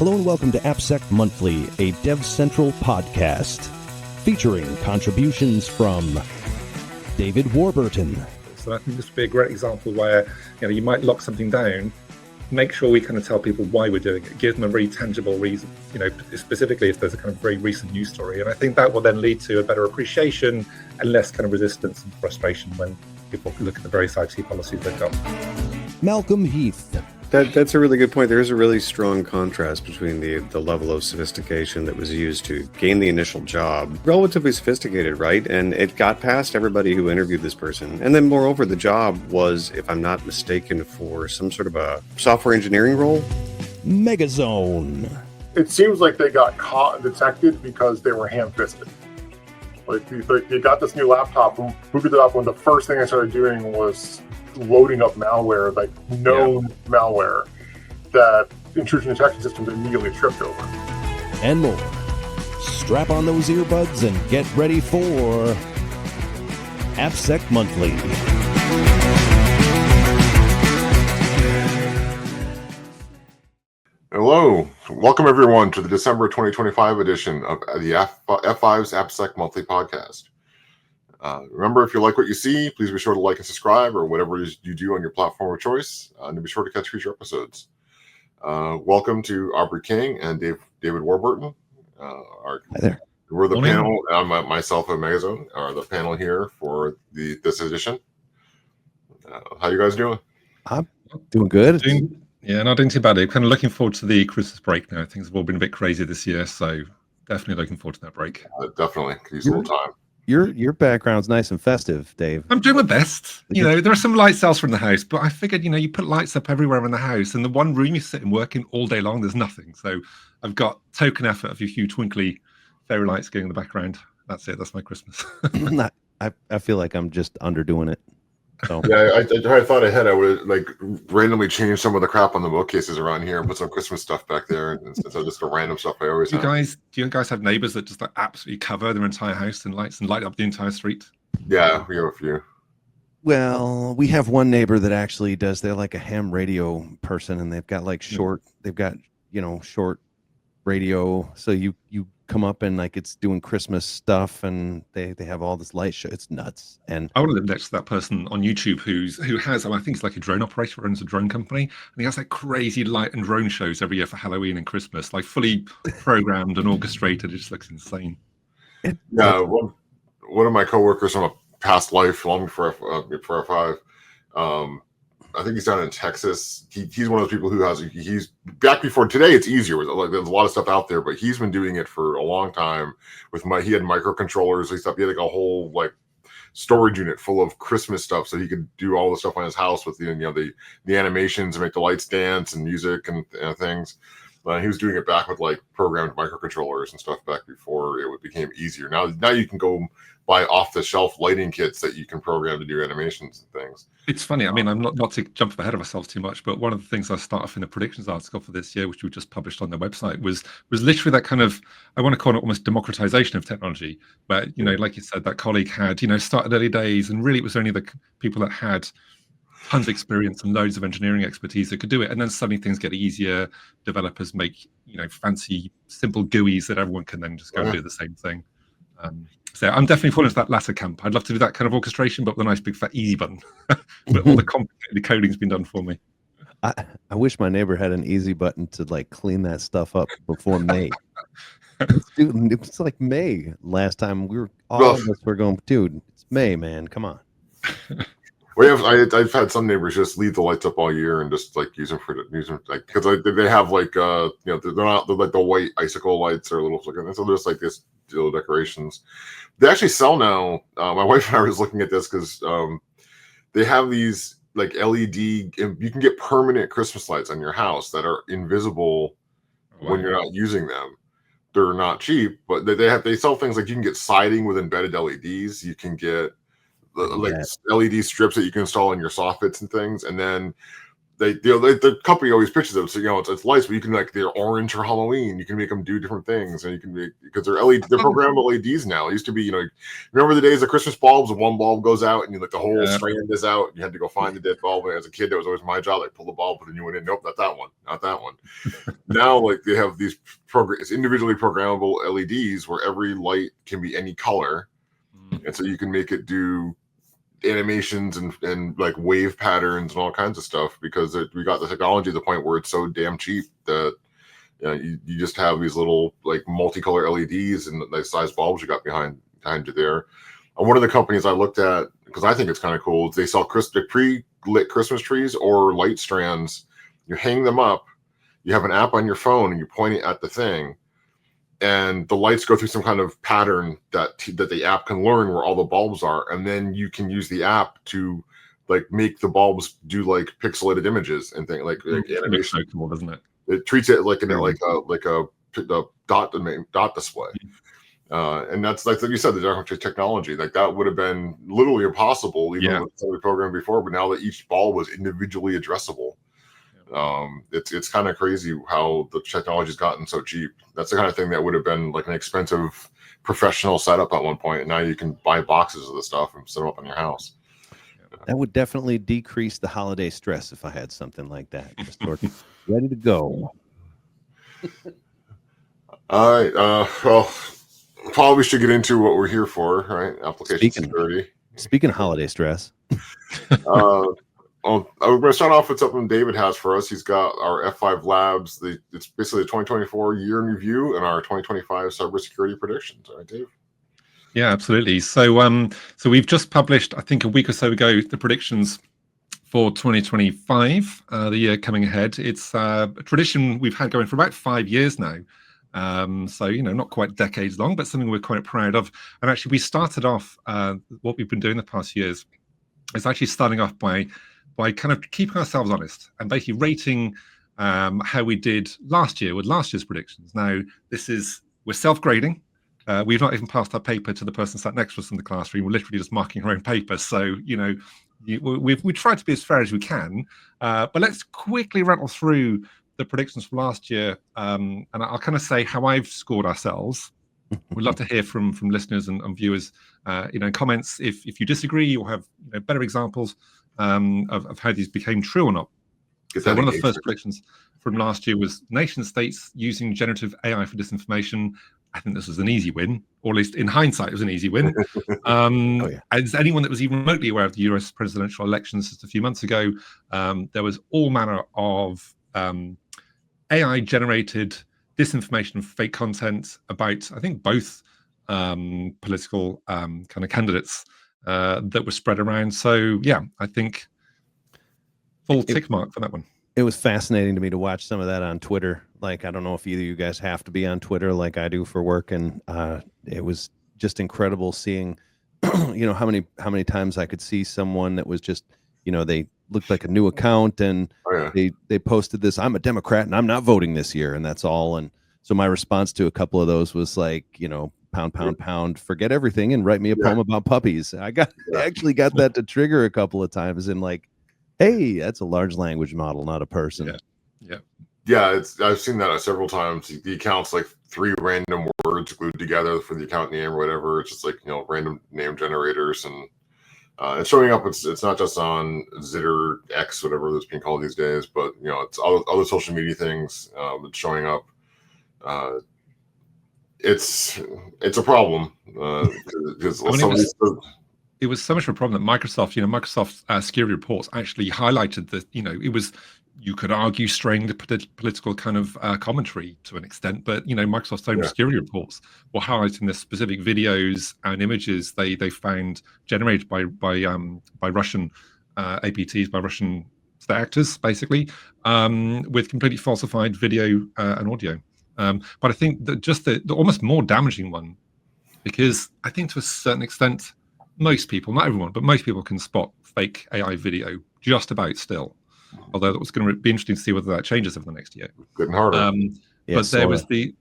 Hello and welcome to AppSec Monthly, a DevCentral podcast featuring contributions from David Warburton. So I think this would be a great example where you might lock something down. Make sure we kind of tell people why we're doing it. Give them a very tangible reason. Specifically if there's a kind of very recent news story, and I think that will then lead to a better appreciation and less kind of resistance and frustration when people look at the various IT policies they've got. Malcolm Heath. That's a really good point. There is a really strong contrast between the level of sophistication that was used to gain the initial job. Relatively sophisticated, right? And it got past everybody who interviewed this person. And then moreover, the job was, if I'm not mistaken, for some sort of a software engineering role. Megazone. It seems like they got caught and detected because they were ham-fisted. Like you got this new laptop, and booted it up, and the first thing I started doing was loading up malware, like known malware that intrusion detection systems immediately tripped over. And more. Strap on those earbuds and get ready for AppSec Monthly. Hello, welcome everyone to the December 2025 edition of the F5's AppSec Monthly podcast. Remember, if you like what you see, please be sure to like and subscribe or whatever you do on your platform of choice, and be sure to catch future episodes. Welcome to Aubrey King and David Warburton. Hi there. We're the panel, myself and Megazone are the panel here for this edition. How you guys doing? I'm doing good. Not doing too bad. I'm kind of looking forward to the Christmas break now. Things have all been a bit crazy this year, so definitely looking forward to that break. Definitely, could use a little time. Your background's nice and festive, Dave. I'm doing my best. There are some lights elsewhere in the house, but I figured, you put lights up everywhere in the house, and the one room you sit and work in all day long, there's nothing. So I've got token effort of a few twinkly fairy lights going in the background. That's it. That's my Christmas. I feel like I'm just underdoing it. So. Yeah, I thought ahead. I would randomly change some of the crap on the bookcases around here and put some Christmas stuff back there instead of just the random stuff I always have. Do you guys have neighbors that just absolutely cover their entire house in lights and light up the entire street? Yeah, we have a few. Well, we have one neighbor that actually does. They're like a ham radio person, and they've got short. They've got short radio. So you come up and it's doing Christmas stuff, and they have all this light show. It's nuts. And I want to live next to that person on YouTube who has, I think it's like a drone operator, owns a drone company, and he has crazy light and drone shows every year for Halloween and Christmas, fully programmed and orchestrated. It just looks insane. Yeah, one of my coworkers from a past life, long before F5, I think he's down in Texas. He's one of those people who he's back before today. It's easier. There's a lot of stuff out there, but he's been doing it for a long time. He had microcontrollers and stuff. He had a whole storage unit full of Christmas stuff, so he could do all the stuff on his house with the animations and make the lights dance and music and things. He was doing it back with programmed microcontrollers and stuff back before it became easier. Now you can go buy off-the-shelf lighting kits that you can program to do animations and things. It's funny. I mean, I'm not to jump ahead of ourselves too much, but one of the things I start off in the predictions article for this year, which we just published on their website, was literally that kind of, I want to call it almost democratization of technology. Where like you said, that colleague had started early days, and really it was only the people that had tons of experience and loads of engineering expertise that could do it, and then suddenly things get easier. Developers make fancy, simple GUIs that everyone can then just go and do the same thing. So I'm definitely falling into that latter camp. I'd love to do that kind of orchestration, but with a nice big fat easy button. But all the complicated coding's been done for me. I wish my neighbor had an easy button to clean that stuff up before May. Dude, it was May last time. All of us were going, dude, it's May, man. Come on. I've had some neighbors just leave the lights up all year and just use them because they have they're not the white icicle lights or a little so they're just this little decorations. They actually sell now. My wife and I was looking at this because they have these LED. You can get permanent Christmas lights on your house that are invisible when you're not using them. They're not cheap, but they sell things you can get siding with embedded LEDs. You can get LED strips that you can install in your soffits and things, and then the company always pitches them, so it's lights, but you can they're orange for Halloween. You can make them do different things, and you can make because they're programmable LEDs now. It used to be remember the days of Christmas bulbs, and one bulb goes out, and the whole strand is out. And you had to go find the dead bulb. And as a kid, that was always my job. Pull the bulb, put a new one in. Nope, not that one. now like they have these it's individually programmable LEDs where every light can be any color, and so you can make it do animations and like wave patterns and all kinds of stuff because we got the technology to the point where it's so damn cheap that you just have these little like multicolor LEDs and the size bulbs you got behind you there. And one of the companies I looked at, because I think it's kind of cool, is they sell pre-lit Christmas trees or light strands. You hang them up, you have an app on your phone and you point it at the thing, and the lights go through some kind of pattern that the app can learn where all the bulbs are, and then you can use the app to like make the bulbs do like pixelated images and things like animation. So cool, doesn't it? It treats it like a dot display, and that's like you said, the technology like that would have been literally impossible even with the program before. But now that each ball was individually addressable. It's kind of crazy how the technology's gotten so cheap. That's the kind of thing that would have been like an expensive professional setup at one point, and now you can buy boxes of the stuff and set them up in your house. That would definitely decrease the holiday stress if I had something like that. Just sort of ready to go. All right. Well, probably should get into what we're here for, right? Application security. Speaking of holiday stress. We're going to start off with something David has for us. He's got our F5 Labs. It's basically the 2024 year in review and our 2025 cybersecurity predictions. All right, Dave? Yeah, absolutely. So we've just published, I think a week or so ago, the predictions for 2025, the year coming ahead. It's a tradition we've had going for about 5 years now. So, not quite decades long, but something we're quite proud of. And actually, we started off, what we've been doing the past years is actually starting off by kind of keeping ourselves honest and basically rating how we did last year with last year's predictions. Now, we're self-grading. We've not even passed our paper to the person sat next to us in the classroom. We're literally just marking our own paper. So, we try to be as fair as we can. But let's quickly rattle through the predictions from last year. And I'll kind of say how I've scored ourselves. We'd love to hear from listeners and viewers, comments if you disagree or have better examples of how these became true or not. So one of the first predictions from last year was nation states using generative AI for disinformation. I think this was an easy win, or at least in hindsight, it was an easy win. As anyone that was even remotely aware of the US presidential elections just a few months ago, there was all manner of AI-generated disinformation and fake content about, I think, both political kind of candidates that were spread around. So, yeah, I think full tick mark for that one. It was fascinating to me to watch some of that on Twitter. Like, I don't know if either of you guys have to be on Twitter like I do for work. And it was just incredible seeing, how many times I could see someone that was just, they looked like a new account and they posted this, I'm a Democrat and I'm not voting this year. And that's all. And so my response to a couple of those was like, pound, forget everything and write me a poem about puppies. I actually got that to trigger a couple of times and like, hey, that's a large language model, not a person. Yeah, I've seen that several times. The account's like 3 random words glued together for the account name or whatever. It's just like, random name generators, and it's showing up. It's not just on Zitter X, whatever it's being called these days, but it's other social media things. It's showing up. It's a problem because it was so much of a problem that Microsoft's security reports actually highlighted that, it was, you could argue, straying the political kind of commentary to an extent, but, Microsoft's own security reports were highlighting the specific videos and images they found generated by Russian APTs, by Russian state actors, basically, with completely falsified video and audio. But I think that just the almost more damaging one, because I think to a certain extent, most people, not everyone, but most people can spot fake AI video just about still. Although it's going to be interesting to see whether that changes over the next year. Getting harder. But there was the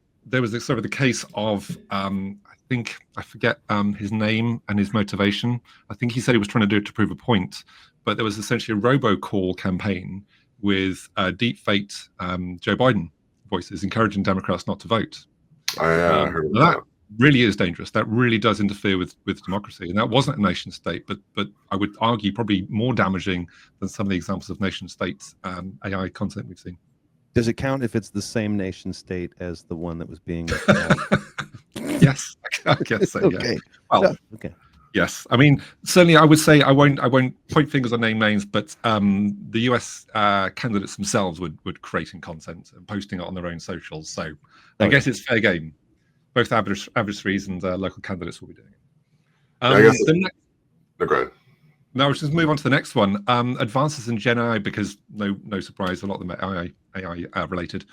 sort of the case of I think I forget his name and his motivation. I think he said he was trying to do it to prove a point, but there was essentially a robocall campaign with deep-faked Joe Biden voices encouraging Democrats not to vote. I heard that really is dangerous. That really does interfere with democracy, and that wasn't a nation state, but I would argue probably more damaging than some of the examples of nation states AI content we've seen. Does it count if it's the same nation state as the one that was being? Yes, I guess so. Okay. Yeah. Well, Yeah, okay. yes. I mean, certainly, I would say I won't point fingers or name names, but the US candidates themselves would creating content and posting it on their own socials. So I guess it's fair game. Both adversaries and local candidates will be doing it. I guess. Go ahead. Now, let's just move on to the next one. Advances in Gen AI, because no surprise, a lot of them are AI related.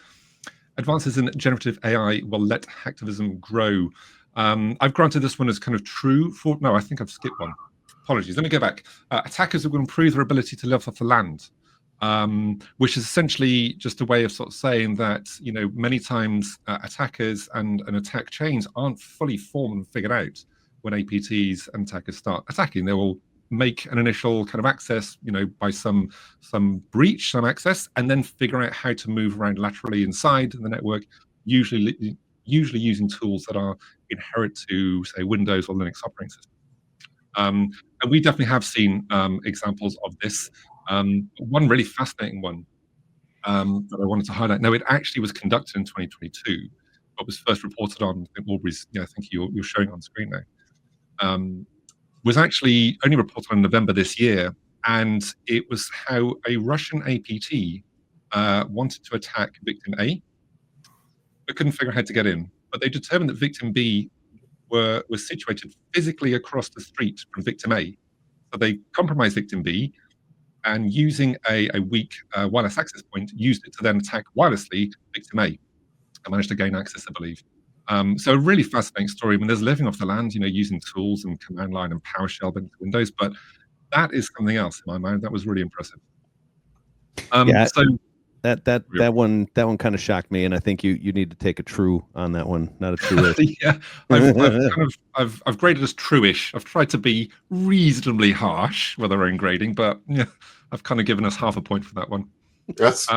Advances in generative AI will let hacktivism grow. I've granted this one as kind of true. No, I think I've skipped one. Apologies. Let me go back. Attackers will improve their ability to live off the land, which is essentially just a way of sort of saying that, many times attackers and attack chains aren't fully formed and figured out when APTs and attackers start attacking. They will make an initial kind of access, by some breach, some access, and then figure out how to move around laterally inside the network, usually using tools that are inherent to, say, Windows or Linux operating systems. And we definitely have seen examples of this. One really fascinating one that I wanted to highlight. Now, it actually was conducted in 2022, but was first reported on, I think Aubrey's, I think you're showing on screen now. Was actually only reported in November this year, and it was how a Russian APT wanted to attack victim A, but couldn't figure out how to get in. But they determined that victim B was situated physically across the street from victim A. So they compromised victim B, and using a weak wireless access point, used it to then attack wirelessly victim A, and managed to gain access, I believe. So a really fascinating story. I mean, there's living off the land, using tools and command line and PowerShell into Windows, but that is something else in my mind. That was really impressive. So that one kind of shocked me, and I think you need to take a true on that one, not a true. Yeah, I've graded as true-ish. I've tried to be reasonably harsh with our own grading, but yeah, I've kind of given us half a point for that one. That's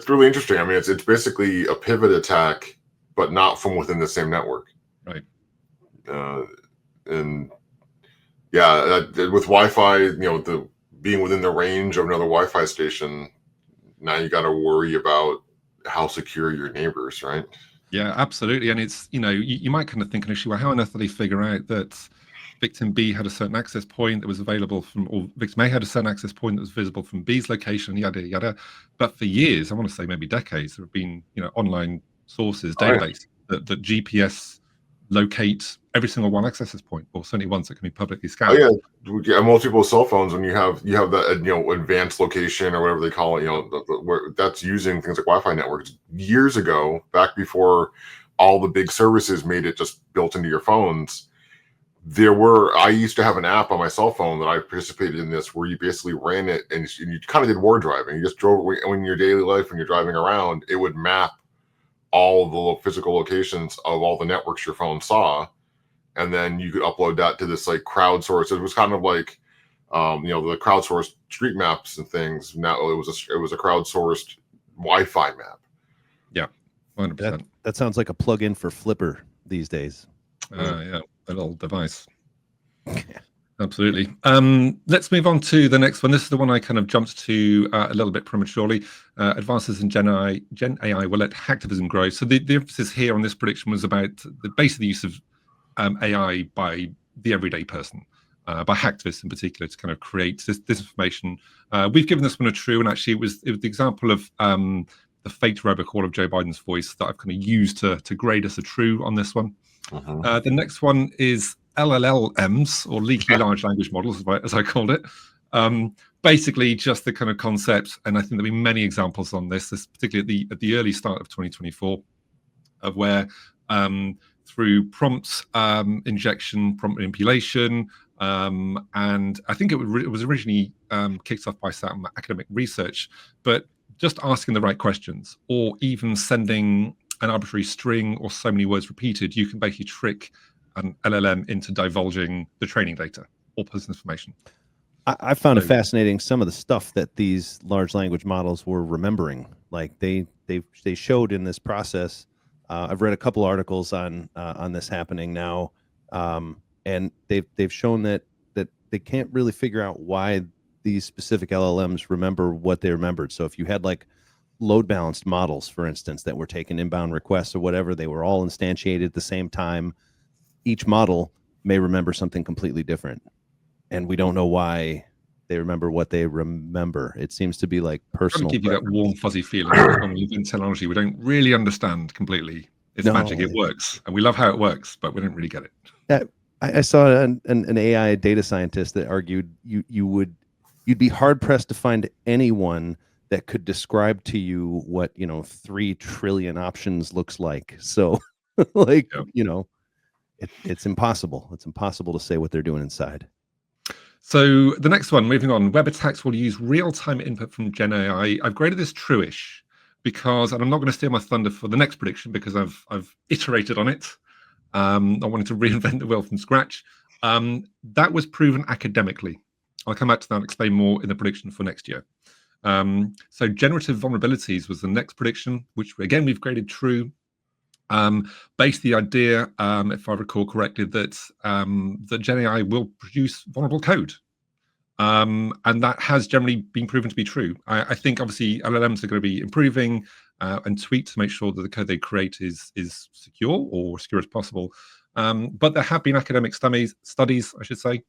really interesting. I mean, it's basically a pivot attack, but not from within the same network. Right. And yeah, with Wi-Fi, being within the range of another Wi-Fi station, now you got to worry about how secure your neighbors, right? Yeah, absolutely. And it's, you might kind of think initially, well, how on earth did they figure out that victim B had a certain access point that was available from, or victim A had a certain access point that was visible from B's location, yada, yada. But for years, I want to say maybe decades, there have been, online sources, database that GPS locate every single one access point, or certainly ones that can be publicly scanned. Oh yeah, most people's cell phones, when you have that advanced location or whatever they call it, where that's using things like Wi-Fi networks. Years ago, back before all the big services made it just built into your phones, I used to have an app on my cell phone that I participated in this, where you basically ran it and you kind of did war driving. You just drove in your daily life when you're driving around, it would map all the physical locations of all the networks your phone saw, and then you could upload that to this like crowdsourced. It was kind of like the crowdsourced street maps and things. Now it was a crowdsourced Wi-Fi map. Yeah, 100%. That sounds like a plug-in for Flipper these days. Yeah, a little device. Absolutely. Let's move on to the next one. This is the one I kind of jumped to a little bit prematurely. Advances in Gen AI will let hacktivism grow. So the emphasis here on this prediction was about the basic use of AI by the everyday person, by hacktivists in particular, to kind of create this information. We've given this one a true, and actually it was the example of the faked robocall of Joe Biden's voice that I've kind of used to grade us a true on this one. The next one is LLMs, or leaky large language models, as I called it. Basically, just the kind of concept, and I think there'll be many examples on this particularly at the early start of 2024, of where through prompt injection, prompt manipulation, and I think it was originally kicked off by some academic research, but just asking the right questions, or even sending an arbitrary string or so many words repeated, you can basically trick an LLM into divulging the training data or personal information. I found it fascinating, some of the stuff that these large language models were remembering. Like they showed in this process. I've read a couple articles on this happening now, and they've shown that they can't really figure out why these specific LLMs remember what they remembered. So if you had like load balanced models, for instance, that were taking inbound requests or whatever. They were all instantiated at the same time. Each model may remember something completely different, and we don't know why they remember what they remember. It seems to be like personal. Trying to give you that warm, fuzzy feeling when we in technology we don't really understand completely. It's magic. It works, and we love how it works, but we don't really get it. I saw an AI data scientist that argued you'd be hard pressed to find anyone that could describe to you what 3 trillion options looks like. So, like it's impossible. It's impossible to say what they're doing inside. So the next one, moving on, web attacks will use real-time input from Gen AI. I've graded this true-ish because, and I'm not going to steal my thunder for the next prediction because I've iterated on it. I wanted to reinvent the wheel from scratch. That was proven academically. I'll come back to that and explain more in the prediction for next year. So generative vulnerabilities was the next prediction, which again we've graded true. Based the idea, if I recall correctly, that that Gen AI will produce vulnerable code, and that has generally been proven to be true. I think obviously LLMs are going to be improving and tweaked to make sure that the code they create is secure or secure as possible. But there have been academic studies, I should say,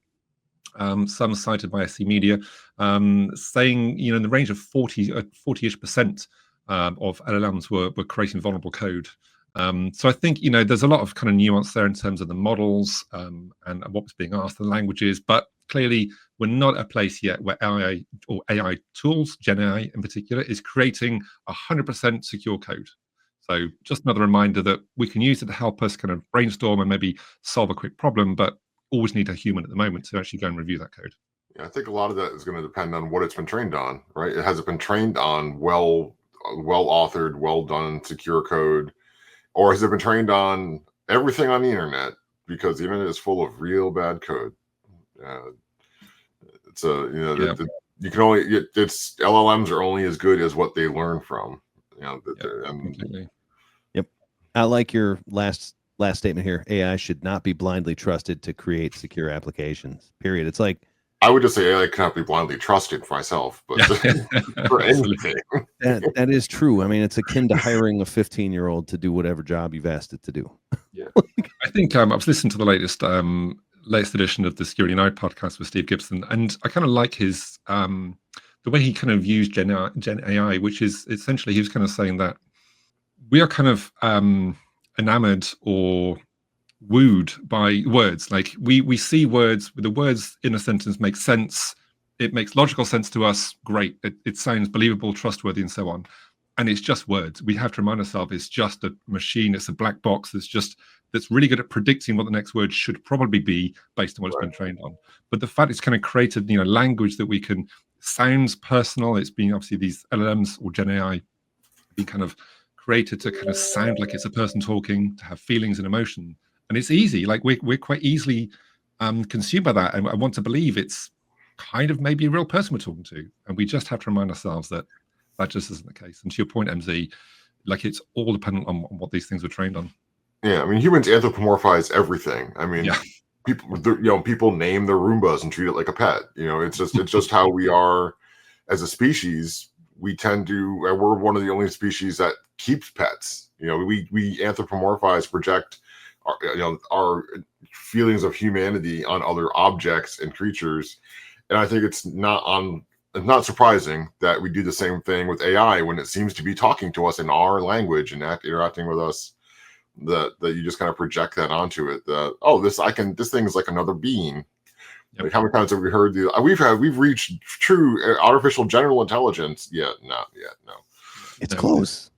some cited by SC Media, saying in the range of 40-ish% of LLMs were creating vulnerable code. So I think there's a lot of kind of nuance there in terms of the models and what was being asked, the languages, but clearly we're not at a place yet where AI or AI tools, Gen AI in particular, is creating 100% secure code. So just another reminder that we can use it to help us kind of brainstorm and maybe solve a quick problem, but always need a human at the moment to actually go and review that code. Yeah, I think a lot of that is going to depend on what it's been trained on, right? Has it been trained on well authored, well done, secure code? Or has it been trained on everything on the internet? Because the internet is full of real bad code. It's you can only it's LLMs are only as good as what they learn from. Completely. Yep. I like your last statement here. AI should not be blindly trusted to create secure applications. Period. It's like I would just say AI cannot be blindly trusted for myself, but for anything. That is true. I mean, it's akin to hiring a 15-year-old to do whatever job you've asked it to do. Yeah. I think I was listening to the latest edition of the Security Now podcast with Steve Gibson, and I kind of like his the way he kind of used Gen AI, which is essentially he was kind of saying that we are kind of enamored or wooed by words. Like we see words, the words in a sentence make sense, it makes logical sense to us, great, it sounds believable, trustworthy, and so on, and it's just words. We have to remind ourselves it's just a machine, it's a black box that's really good at predicting what the next word should probably be based on what it's been trained on. But the fact it's kind of created language that we can, sounds personal. It's been obviously these LLMs or Gen AI be kind of created to kind of sound like it's a person talking, to have feelings and emotion. And it's easy, like we're quite easily consumed by that. And I want to believe it's kind of maybe a real person we're talking to. And we just have to remind ourselves that that just isn't the case. And to your point, MZ, like it's all dependent on what these things were trained on. Yeah, I mean, humans anthropomorphize everything. I mean, people name their Roombas and treat it like a pet. It's just how we are as a species. We tend to, we're one of the only species that keeps pets. We anthropomorphize, project our feelings of humanity on other objects and creatures, and I think it's not surprising that we do the same thing with AI when it seems to be talking to us in our language and interacting with us. That you just kind of project that onto it. This thing is like another being. Yep. Like how many times have we heard we've reached true artificial general intelligence? Yeah, not yet. No, it's close.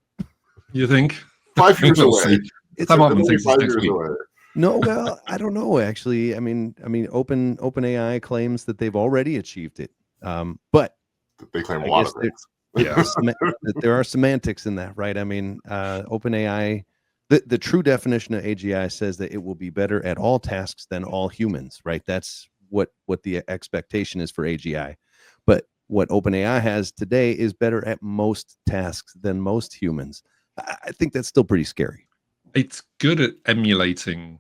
You think 5 years away? It's only 5 years away. No, well, I don't know. Actually, I mean, OpenAI claims that they've already achieved it, but they claim a lot of things. Yeah, there are semantics in that, right? I mean, OpenAI. The true definition of AGI says that it will be better at all tasks than all humans, right? That's what the expectation is for AGI. But what OpenAI has today is better at most tasks than most humans. I think that's still pretty scary. It's good at emulating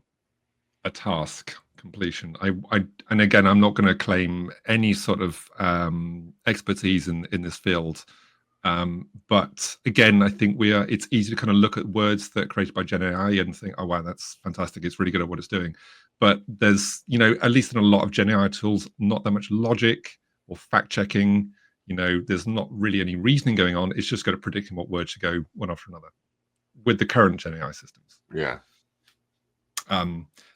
a task completion. And again, I'm not going to claim any sort of expertise in this field. But again, I think it's easy to kind of look at words that are created by Gen AI and think, oh wow, that's fantastic, it's really good at what it's doing. But there's, at least in a lot of Gen AI tools, not that much logic or fact checking. There's not really any reasoning going on. It's just good at predicting what word should go one after another with the current Gen AI systems. Yeah.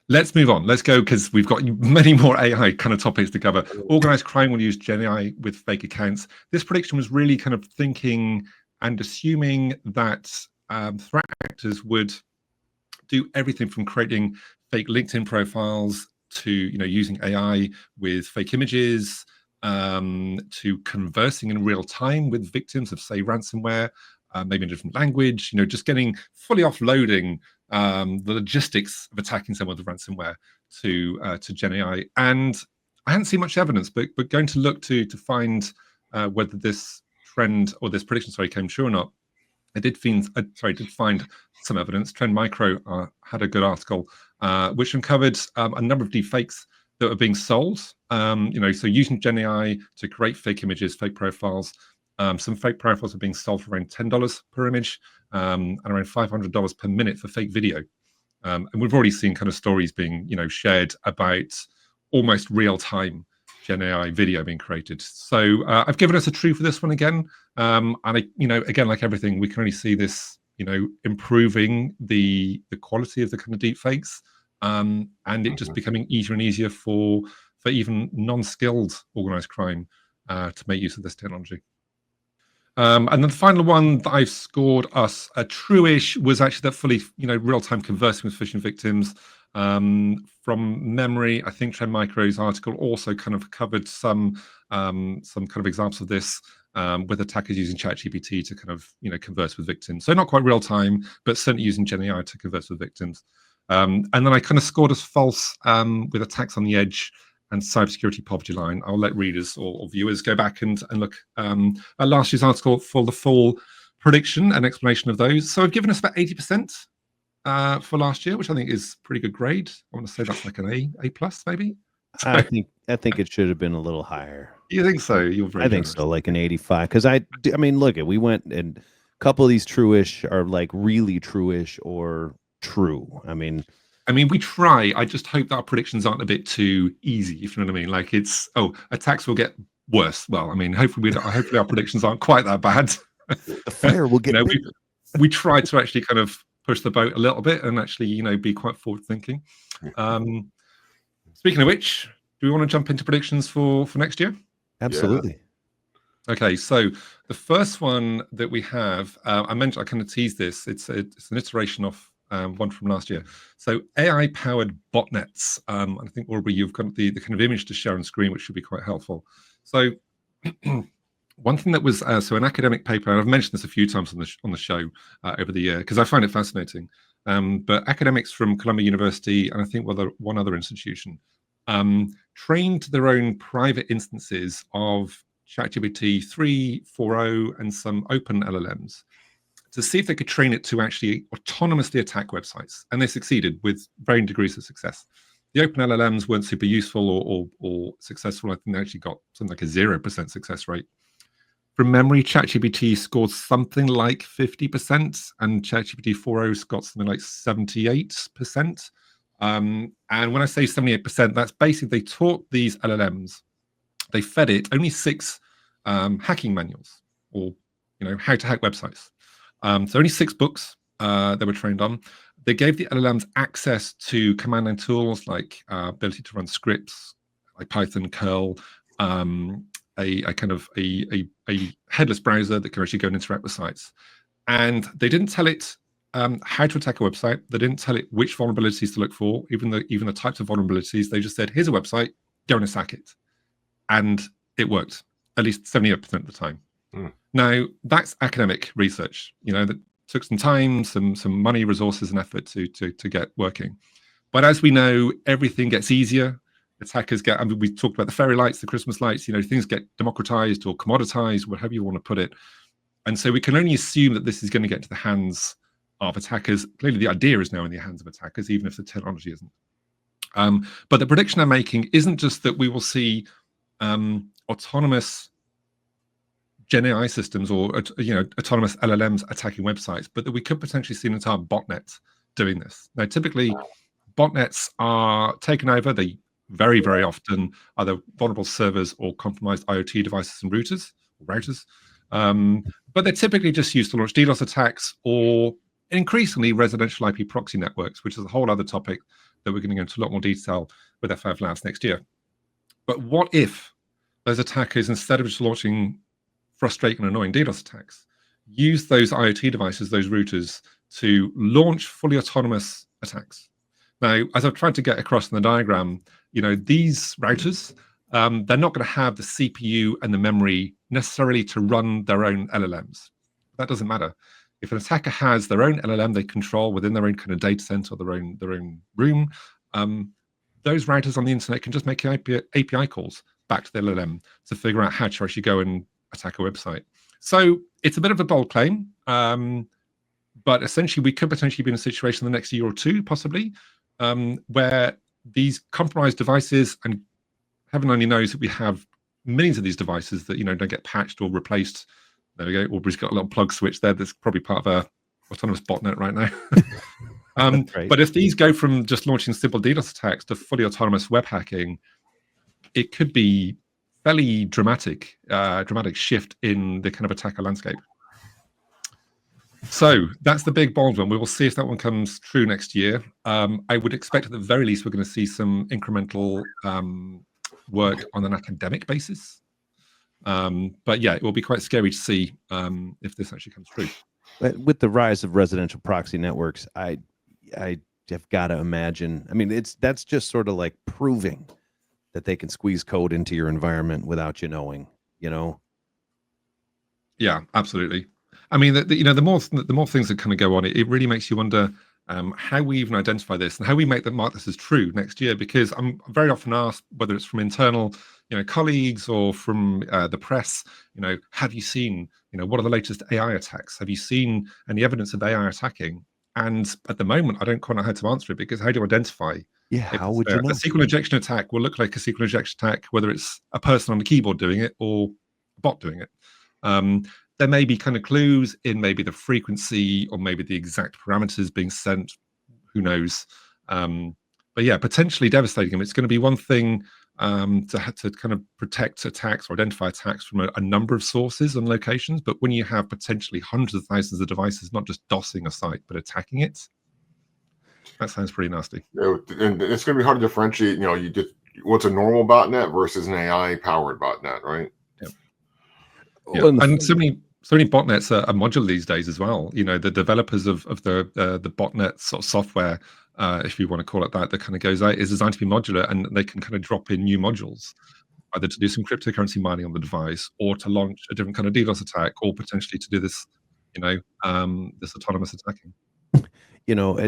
Let's move on. Let's go, because we've got many more AI kind of topics to cover. Organized crime will use Gen AI with fake accounts. This prediction was really kind of thinking and assuming that threat actors would do everything from creating fake LinkedIn profiles to using AI with fake images, to conversing in real time with victims of, say, ransomware, maybe in a different language, just getting fully offloading the logistics of attacking someone with ransomware to Gen AI. And I hadn't seen much evidence, but going to look to find whether this trend or this prediction, came true or not. I did find some evidence. Trend Micro had a good article which uncovered a number of deepfakes that were being sold. So using Gen AI to create fake images, fake profiles. Some fake profiles are being sold for around $10 per image, and around $500 per minute for fake video. And we've already seen kind of stories being, shared about almost real-time Gen AI video being created. So I've given us a true for this one again. And again, like everything, we can only see this, improving the quality of the kind of deep fakes, and it just becoming easier and easier for even non-skilled organized crime to make use of this technology. And then the final one that I've scored us a true-ish was actually that fully, real-time conversing with phishing victims. From memory, I think Trend Micro's article also kind of covered some kind of examples of this, with attackers using ChatGPT to kind of, converse with victims. So not quite real-time, but certainly using Gen AI to converse with victims. And then I kind of scored us false with attacks on the edge and cybersecurity poverty line. I'll let readers or viewers go back and look at last year's article for the full prediction and explanation of those. So I've given us about 80% for last year, which I think is pretty good grade. I want to say that's like an A plus maybe. So, I think it should have been a little higher. You think so? You're very I think generous. so, like an 85. Because I mean, look, we went, and a couple of these true-ish are like really true-ish or true. I mean, we try. I just hope that our predictions aren't a bit too easy, if you know what I mean. Like attacks will get worse. Well, hopefully our predictions aren't quite that bad. The fire will get bigger. We try to actually kind of push the boat a little bit and actually, be quite forward-thinking. Speaking of which, do we want to jump into predictions for next year? Absolutely. Yeah. Okay, so the first one that we have, I kind of teased this. It's an iteration of one from last year. So AI-powered botnets. And I think, Aubrey, you've got the kind of image to share on screen, which should be quite helpful. So one thing that was, so an academic paper, and I've mentioned this a few times on the show over the year, because I find it fascinating. But academics from Columbia University, and I think one other institution, trained their own private instances of ChatGPT 3.4.0 and some open LLMs to see if they could train it to actually autonomously attack websites. And they succeeded with varying degrees of success. The open LLMs weren't super useful or successful. I think they actually got something like a 0% success rate. From memory, ChatGPT scored something like 50%, and ChatGPT 4.0's got something like 78%. And when I say 78%, that's basically they taught these LLMs, they fed it only 6 hacking manuals, or how to hack websites. So only 6 books they were trained on. They gave the LLMs access to command line tools like ability to run scripts like Python, curl, a headless browser that can actually go and interact with sites. And they didn't tell it how to attack a website. They didn't tell it which vulnerabilities to look for, even the types of vulnerabilities. They just said, here's a website, go and attack it. And it worked, at least 78% of the time. Now, that's academic research, that took some time, some money, resources, and effort to get working. But as we know, everything gets easier. Attackers get, we talked about the fairy lights, the Christmas lights, things get democratized or commoditized, whatever you want to put it. And so we can only assume that this is going to get into the hands of attackers. Clearly, the idea is now in the hands of attackers, even if the technology isn't. But the prediction I'm making isn't just that we will see autonomous Gen AI systems or autonomous LLMs attacking websites, but that we could potentially see an entire botnet doing this. Now, typically, botnets are taken over. They very, very often either vulnerable servers or compromised IoT devices and routers. But they're typically just used to launch DDoS attacks or increasingly residential IP proxy networks, which is a whole other topic that we're going to go into a lot more detail with F5 Labs next year. But what if those attackers, instead of just launching frustrating and annoying DDoS attacks, use those IoT devices, those routers, to launch fully autonomous attacks? Now, as I've tried to get across in the diagram, these routers, they're not going to have the CPU and the memory necessarily to run their own LLMs. That doesn't matter. If an attacker has their own LLM they control within their own kind of data center or their own room, those routers on the internet can just make API calls back to the LLM to figure out how to actually go and attack a website. So it's a bit of a bold claim, but essentially we could potentially be in a situation in the next year or two, possibly, where these compromised devices, and heaven only knows that we have millions of these devices that don't get patched or replaced. There we go. Aubrey's got a little plug switch there. That's probably part of a autonomous botnet right now. But if these go from just launching simple DDoS attacks to fully autonomous web hacking, it could be fairly dramatic shift in the kind of attacker landscape. So that's the big bold one. We will see if that one comes true next year. I would expect at the very least we're going to see some incremental work on an academic basis. But yeah, it will be quite scary to see if this actually comes true. But with the rise of residential proxy networks, I have got to imagine. I mean, that's just sort of like proving that they can squeeze code into your environment without you knowing. Yeah, absolutely. I mean, the more things that kind of go on, it really makes you wonder how we even identify this and how we mark this as true next year. Because I'm very often asked, whether it's from internal colleagues or from the press, have you seen, what are the latest AI attacks? Have you seen any evidence of AI attacking? And at the moment, I don't quite know how to answer it, because how do you identify? Yeah, how would you know? A SQL injection attack will look like a SQL injection attack, whether it's a person on the keyboard doing it or a bot doing it. There may be kind of clues in maybe the frequency or maybe the exact parameters being sent. Who knows? But yeah, potentially devastating. I mean, it's going to be one thing to kind of protect attacks or identify attacks from a number of sources and locations. But when you have potentially hundreds of thousands of devices, not just DOSing a site, but attacking it, that sounds pretty nasty. And it's going to be hard to differentiate, you get what's a normal botnet versus an AI powered botnet, right? Yeah. And so many botnets are modular these days as well. The developers of the botnet sort of software, if you want to call it that kind of goes out, is designed to be modular, and they can kind of drop in new modules, either to do some cryptocurrency mining on the device, or to launch a different kind of DDoS attack, or potentially to do this, this autonomous attacking.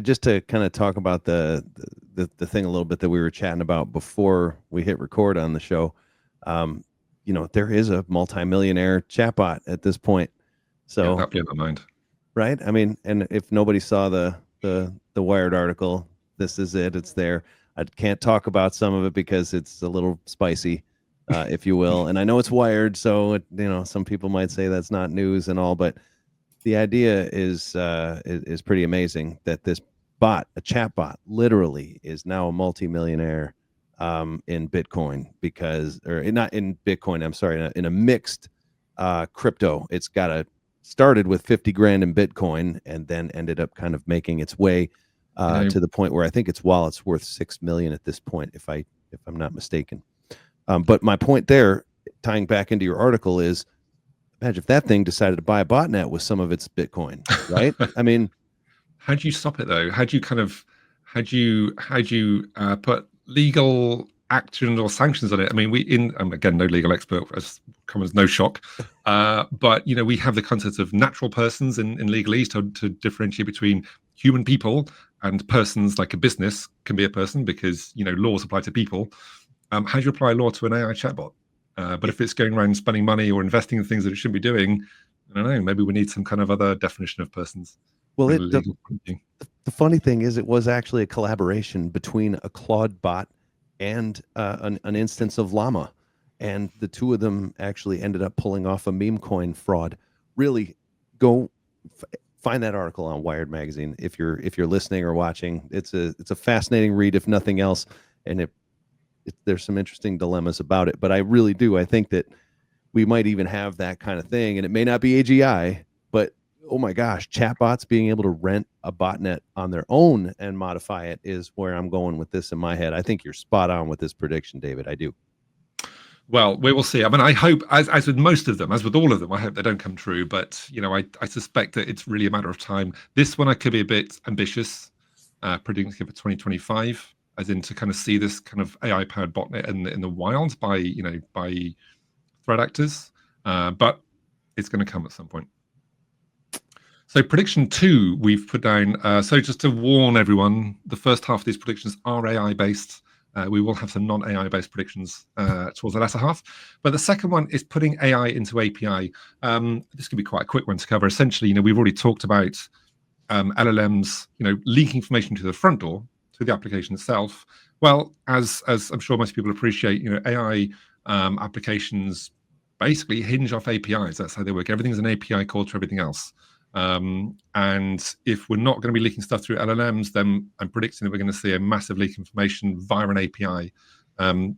Just to kind of talk about the thing a little bit that we were chatting about before we hit record on the show. There is a multimillionaire chatbot at this point. So yeah, that blew my mind. Right? I mean, and if nobody saw the Wired article, this is it. It's there. I can't talk about some of it because it's a little spicy, if you will. And I know it's Wired, so some people might say that's not news and all, but the idea is pretty amazing that this bot, a chatbot, literally is now a multimillionaire in Bitcoin, or not in Bitcoin, I'm sorry, in a mixed crypto. It's started with 50 grand in Bitcoin and then ended up kind of making its way to the point where I think its wallet's worth 6 million at this point, if I'm not mistaken. But my point there, tying back into your article, is imagine if that thing decided to buy a botnet with some of its Bitcoin, right? I mean, how do you stop it though? How do you put legal action or sanctions on it? I mean, again, no legal expert, as comes no shock, but we have the concept of natural persons in legalese to differentiate between human people and persons. Like a business can be a person because laws apply to people. How do you apply law to an AI chatbot? But if it's going around spending money or investing in things that it shouldn't be doing, I don't know, maybe we need some kind of other definition of persons. Well, the funny thing is, it was actually a collaboration between a Claude bot and an instance of Llama. and the two of them actually ended up pulling off a meme coin fraud. Really, go find that article on Wired Magazine if you're listening or watching. It's a fascinating read, if nothing else, and there's some interesting dilemmas about it. But I really do. I think that we might even have that kind of thing, and it may not be AGI, but oh my gosh, chatbots being able to rent a botnet on their own and modify it is where I'm going with this in my head. I think you're spot on with this prediction, David. I do. Well, we will see. I mean, I hope, as with most of them, as with all of them, I hope they don't come true. But, I suspect that it's really a matter of time. This one I could be a bit ambitious, predicting it for 2025, as in to kind of see this kind of AI-powered botnet in the wild by threat actors. But it's going to come at some point. So prediction 2 we've put down. So just to warn everyone, the first half of these predictions are AI-based. We will have some non-AI based predictions towards the latter half. But the second one is putting AI into API. This could be quite a quick one to cover. Essentially, we've already talked about LLMs, leaking information to the front door, to the application itself. Well, as I'm sure most people appreciate, AI applications basically hinge off APIs. That's how they work. Everything's an API call to everything else. And if we're not going to be leaking stuff through LLMs, then I'm predicting that we're going to see a massive leak of information via an API.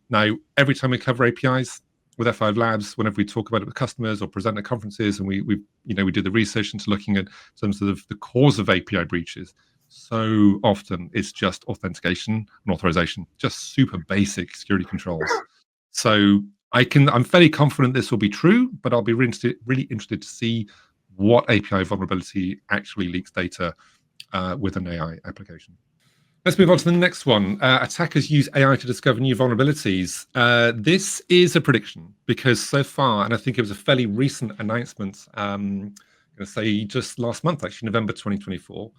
Now, every time we cover APIs with F5 Labs, whenever we talk about it with customers or present at conferences, and we do the research into looking at terms of the cause of API breaches, so often it's just authentication and authorization, just super basic security controls. So I'm fairly confident this will be true, but I'll be really interested to see what API vulnerability actually leaks data with an AI application. Let's move on to the next one. Attackers use AI to discover new vulnerabilities. This is a prediction because so far, and I think it was a fairly recent announcement, I'm going to say just last month, actually, November 2024,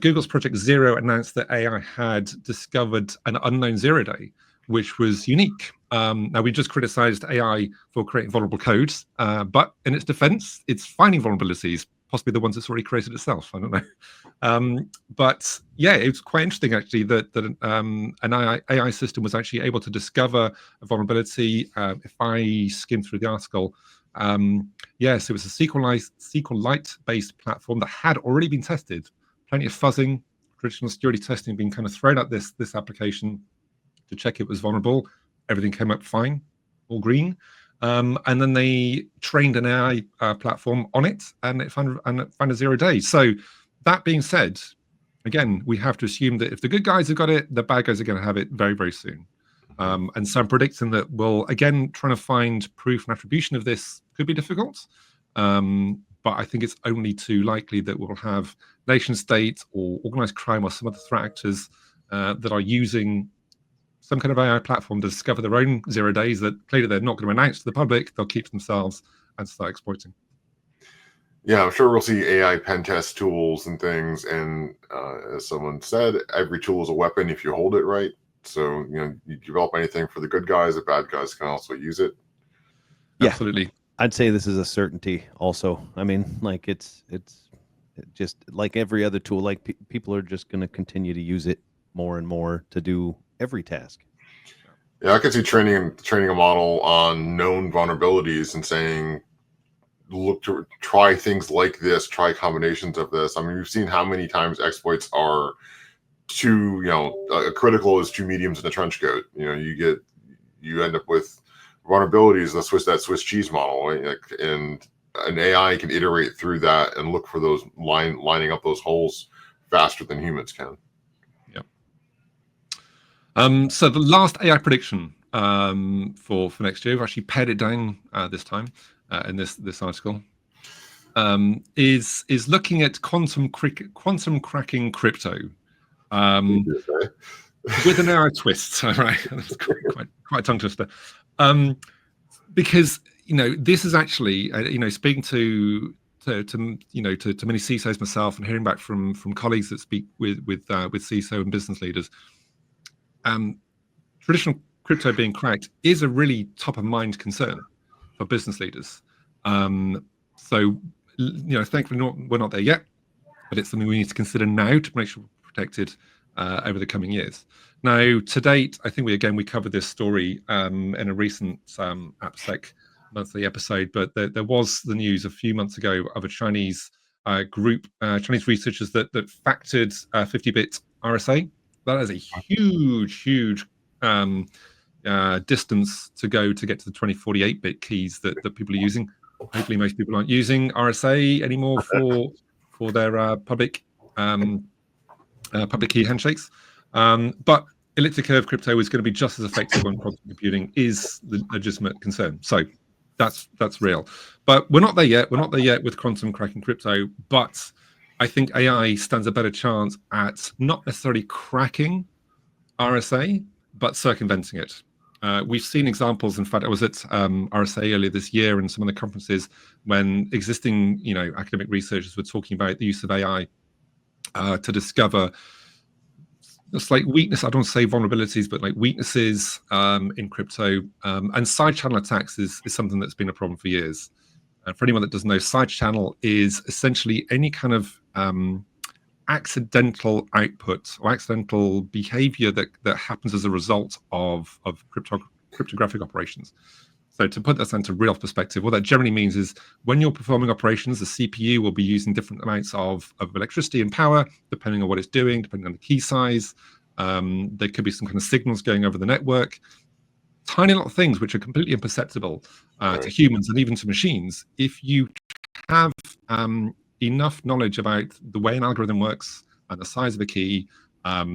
Google's Project Zero announced that AI had discovered an unknown zero day, which was unique. Now, we just criticized AI for creating vulnerable codes, but in its defense, it's finding vulnerabilities, possibly the ones it's already created itself. I don't know. But yeah, it's quite interesting, actually, that an AI system was actually able to discover a vulnerability. If I skim through the article, yes, it was a SQLite-based platform that had already been tested. Plenty of fuzzing, traditional security testing being kind of thrown at this application to check it was vulnerable. Everything came up fine, all green. And then they trained an AI platform on it, and it found a 0 day. So that being said, again, we have to assume that if the good guys have got it, the bad guys are going to have it very, very soon. And so I'm predicting that we'll, again, trying to find proof and attribution of this could be difficult. But I think it's only too likely that we'll have nation state or organized crime or some other threat actors that are using some kind of AI platform to discover their own 0 days that clearly they're not going to announce to the public. They'll keep themselves and start exploiting. Yeah, I'm sure we'll see AI pen test tools and things. And as someone said, every tool is a weapon if you hold it right. So, you develop anything for the good guys, the bad guys can also use it. Yeah. Absolutely. I'd say this is a certainty also. I mean, like it's just like every other tool, like people are just going to continue to use it more and more to do every task. Yeah, I could see training a model on known vulnerabilities and saying, look to try things like this, try combinations of this. I mean, we've seen how many times exploits are critical as two mediums in a trench coat. You end up with vulnerabilities. That Swiss cheese model, right? And an AI can iterate through that and look for those lining up those holes faster than humans can. So the last AI prediction for next year, we've actually pared it down this time in this article, is looking at quantum cracking crypto with an AI twist. Right, that's quite a tongue twister, because this is actually speaking to many CISOs myself and hearing back from colleagues that speak with CISO and business leaders. Traditional crypto being cracked is a really top of mind concern for business leaders. So, thankfully we're not there yet, but it's something we need to consider now to make sure we're protected over the coming years. Now, to date, I think we covered this story in a recent AppSec Monthly episode, but there was the news a few months ago of a Chinese group, Chinese researchers that factored 50-bit RSA. That is a huge distance to go to get to the 2048-bit keys that people are using. Hopefully, most people aren't using RSA anymore for their public key handshakes. But elliptic curve crypto is going to be just as effective on quantum computing, is the legitimate concern. So that's real. But we're not there yet. We're not there yet with quantum cracking crypto. But I think AI stands a better chance at not necessarily cracking RSA, but circumventing it. We've seen examples. In fact, I was at RSA earlier this year in some of the conferences when existing, academic researchers were talking about the use of AI to discover slight weakness. I don't want to say vulnerabilities, but like weaknesses in crypto. And side channel attacks is something that's been a problem for years. And for anyone that doesn't know, side channel is essentially any kind of accidental output or accidental behavior that happens as a result of cryptographic operations. So to put that into real perspective, what that generally means is when you're performing operations, the CPU will be using different amounts of electricity and power, depending on what it's doing, depending on the key size. There could be some kind of signals going over the network. Tiny little things which are completely imperceptible to humans and even to machines. If you have enough knowledge about the way an algorithm works and the size of a key,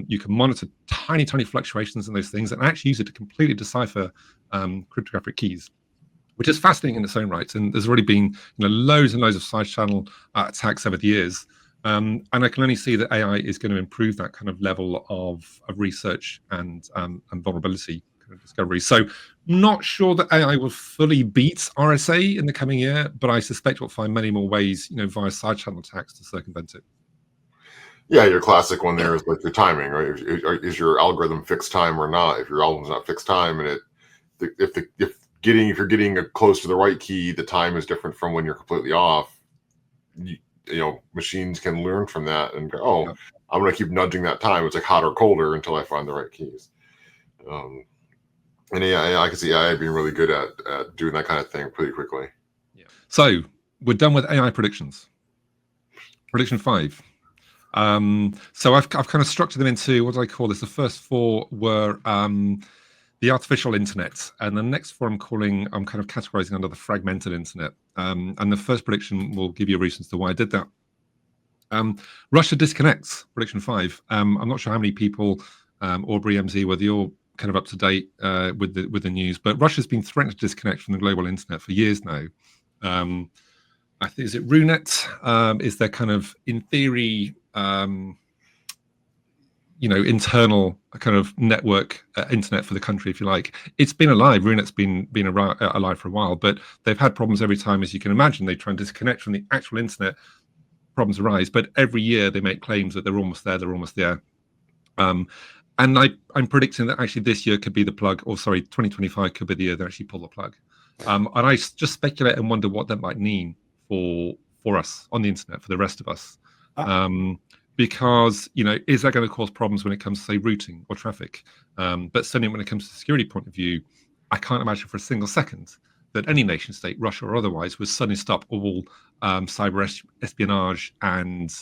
you can monitor tiny fluctuations in those things and actually use it to completely decipher cryptographic keys, which is fascinating in its own right. And there's already been loads and loads of side channel attacks over the years. And I can only see that AI is going to improve that kind of level of research and vulnerability kind of discovery. So not sure that AI will fully beat RSA in the coming year, but I suspect we'll find many more ways, via side channel attacks to circumvent it. Yeah, your classic one there is like the timing, right? Is your algorithm fixed time or not? If your algorithm's not fixed time, and if you're getting close to the right key, the time is different from when you're completely off. Machines can learn from that and go, "Oh, I'm going to keep nudging that time. It's like hotter or colder until I find the right keys." And yeah, I can see AI being really good at doing that kind of thing pretty quickly. Yeah. So we're done with AI predictions. Prediction 5. So I've kind of structured them into, what do I call this? The first 4 were the artificial internet, and the next 4 I'm kind of categorizing under the fragmented internet. And the first prediction will give you reasons to why I did that. Russia disconnects, prediction 5. I'm not sure how many people, Aubrey, MZ, whether you're kind of up to date with the news, but Russia's been threatened to disconnect from the global internet for years now. I think, is it RUNET? Is there kind of, in theory, internal kind of network internet for the country, if you like? It's been alive. RUNET's been alive for a while, but they've had problems every time, as you can imagine. They try and disconnect from the actual internet, problems arise. But every year they make claims that they're almost there. And I'm predicting that actually this year could be the plug, or sorry, 2025 could be the year they actually pull the plug. And I just speculate and wonder what that might mean for us on the internet, for the rest of us. Because, is that going to cause problems when it comes to, say, routing or traffic? But certainly when it comes to the security point of view, I can't imagine for a single second that any nation state, Russia or otherwise, would suddenly stop all cyber espionage and,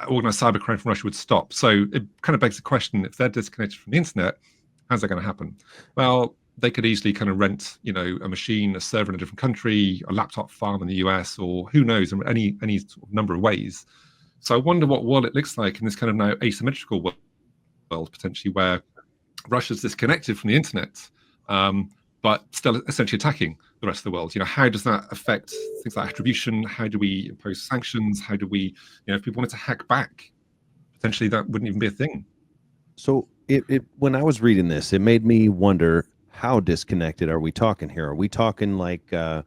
organized cybercrime from Russia would stop. So it kind of begs the question, if they're disconnected from the internet, how's that going to happen? Well, they could easily kind of rent, a machine, a server in a different country, a laptop farm in the US, or who knows, in any sort of number of ways. So I wonder what world it looks like in this kind of now asymmetrical world, potentially, where Russia's disconnected from the internet, but still essentially attacking the rest of the world. How does that affect things like attribution? How do we impose sanctions? How do we, if people wanted to hack back, potentially that wouldn't even be a thing. So when I was reading this, it made me wonder, how disconnected are we talking here? Are we talking like kind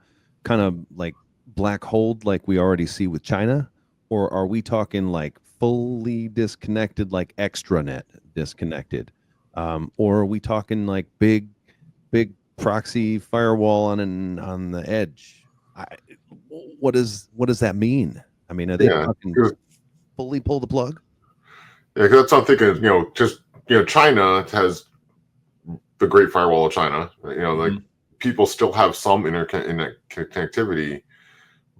of like black hole like we already see with China? Or are we talking like fully disconnected, like extranet disconnected? Or are we talking like big proxy firewall on the edge? What does that mean? I mean, are they talking fully pull the plug? Yeah, 'cause that's what I'm thinking. China has the Great Firewall of China. Like people still have some connectivity,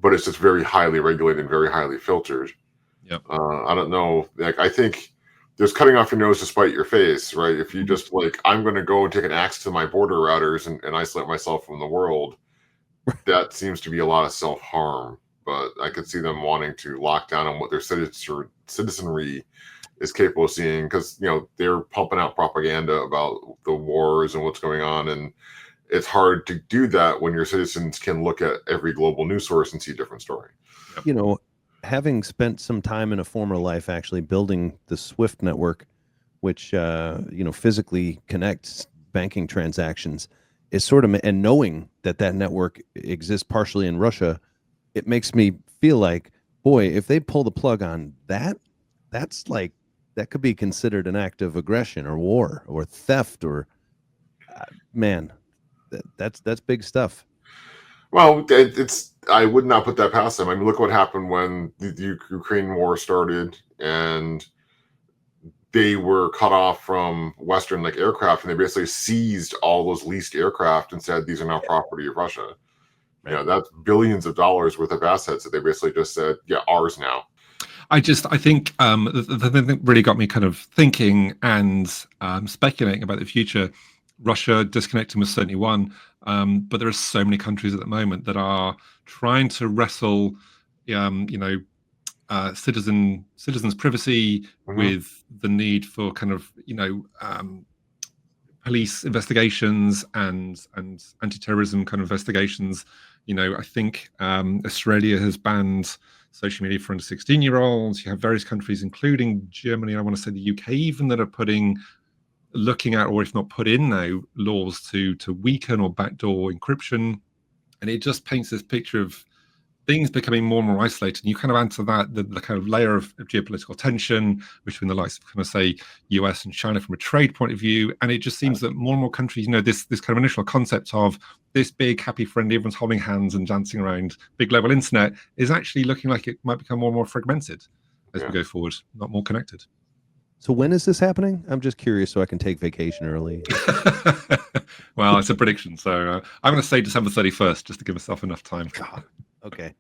but it's just very highly regulated and very highly filtered. Yep. I don't know. Like, I think there's cutting off your nose to spite your face, right? If you just I'm going to go and take an axe to my border routers and isolate myself from the world, that seems to be a lot of self-harm. But I could see them wanting to lock down on what their citizenry is capable of seeing, because they're pumping out propaganda about the wars and what's going on, and it's hard to do that when your citizens can look at every global news source and see a different story. Having spent some time in a former life actually building the SWIFT network, which physically connects banking transactions, is sort of, and knowing that network exists partially in Russia, it makes me feel like, boy, if they pull the plug on that, that could be considered an act of aggression or war or theft or man, that's big stuff. Well, I would not put that past them. I mean, look what happened when the Ukraine war started, and they were cut off from Western aircraft, and they basically seized all those leased aircraft and said these are now property of Russia. Right. That's billions of dollars worth of assets that they basically just said, yeah, ours now. I think the thing that really got me kind of thinking and speculating about the future. Russia disconnecting was certainly one, but there are so many countries at the moment that are trying to wrestle, citizens' privacy with the need for kind of police investigations and anti-terrorism kind of investigations. I think Australia has banned social media for under 16-year-olds. You have various countries, including Germany, and I want to say the UK even, that are looking at, or if not put in now, laws to weaken or backdoor encryption. And it just paints this picture of things becoming more and more isolated. And you kind of answer that, the kind of layer of geopolitical tension between the likes of, kind of say, US and China from a trade point of view. And it just seems that more and more countries, this kind of initial concept of this big, happy, friendly, everyone's holding hands and dancing around big global internet is actually looking like it might become more and more fragmented as we go forward, not more connected. So when is this happening? I'm just curious so I can take vacation early. Well, it's a prediction. So I'm going to say December 31st, just to give myself enough time. God. Okay.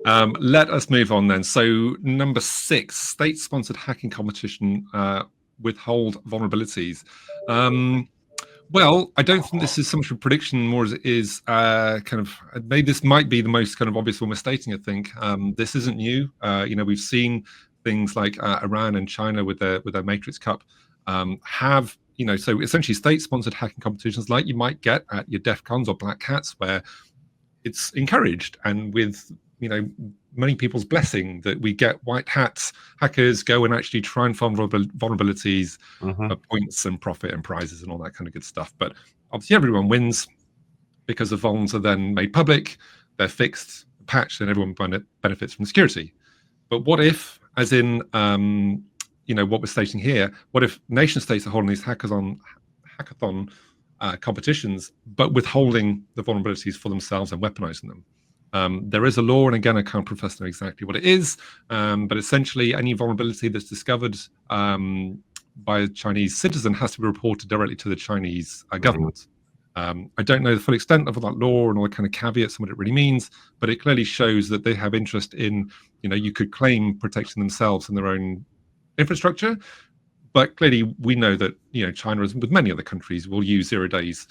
Let us move on then. So number 6, state-sponsored hacking competition withhold vulnerabilities. Well, I don't think this is so much a prediction, more as it is kind of, maybe this might be the most kind of obvious one we're stating, I think. This isn't new. We've seen things like Iran and China with their Matrix Cup have, so essentially state-sponsored hacking competitions like you might get at your DEF CONs or Black Hats, where it's encouraged and with, many people's blessing that we get white hats hackers go and actually try and find vulnerabilities, points and profit and prizes and all that kind of good stuff. But obviously everyone wins because the vulns are then made public, they're fixed, patched, and everyone benefits from security. But what if, as in, what we're stating here, what if nation states are holding these hackathon competitions, but withholding the vulnerabilities for themselves and weaponizing them? There is a law, and again, I can't profess to know exactly what it is, but essentially any vulnerability that's discovered by a Chinese citizen has to be reported directly to the Chinese government. I don't know the full extent of that law and all the kind of caveats and what it really means, but it clearly shows that they have interest in, you could claim protecting themselves and their own infrastructure, but clearly we know that, China, as with many other countries, will use 0 days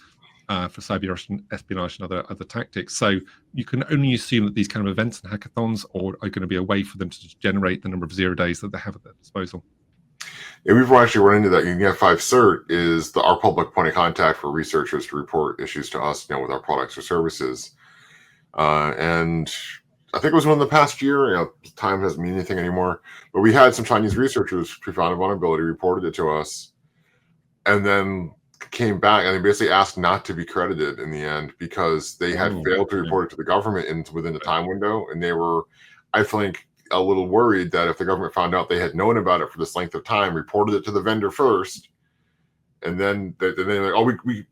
for cyber espionage and other tactics. So you can only assume that these kind of events and hackathons are going to be a way for them to generate the number of 0 days that they have at their disposal. Yeah, we've actually run into that. Net 5 CERT is our public point of contact for researchers to report issues to us, with our products or services. And I think it was within the past year. Time doesn't mean anything anymore. But we had some Chinese researchers who found a vulnerability, reported it to us, and then came back and they basically asked not to be credited in the end because they had failed to report it to the government within the time window, and they were, I think, a little worried that if the government found out they had known about it for this length of time, reported it to the vendor first, and then they're like, we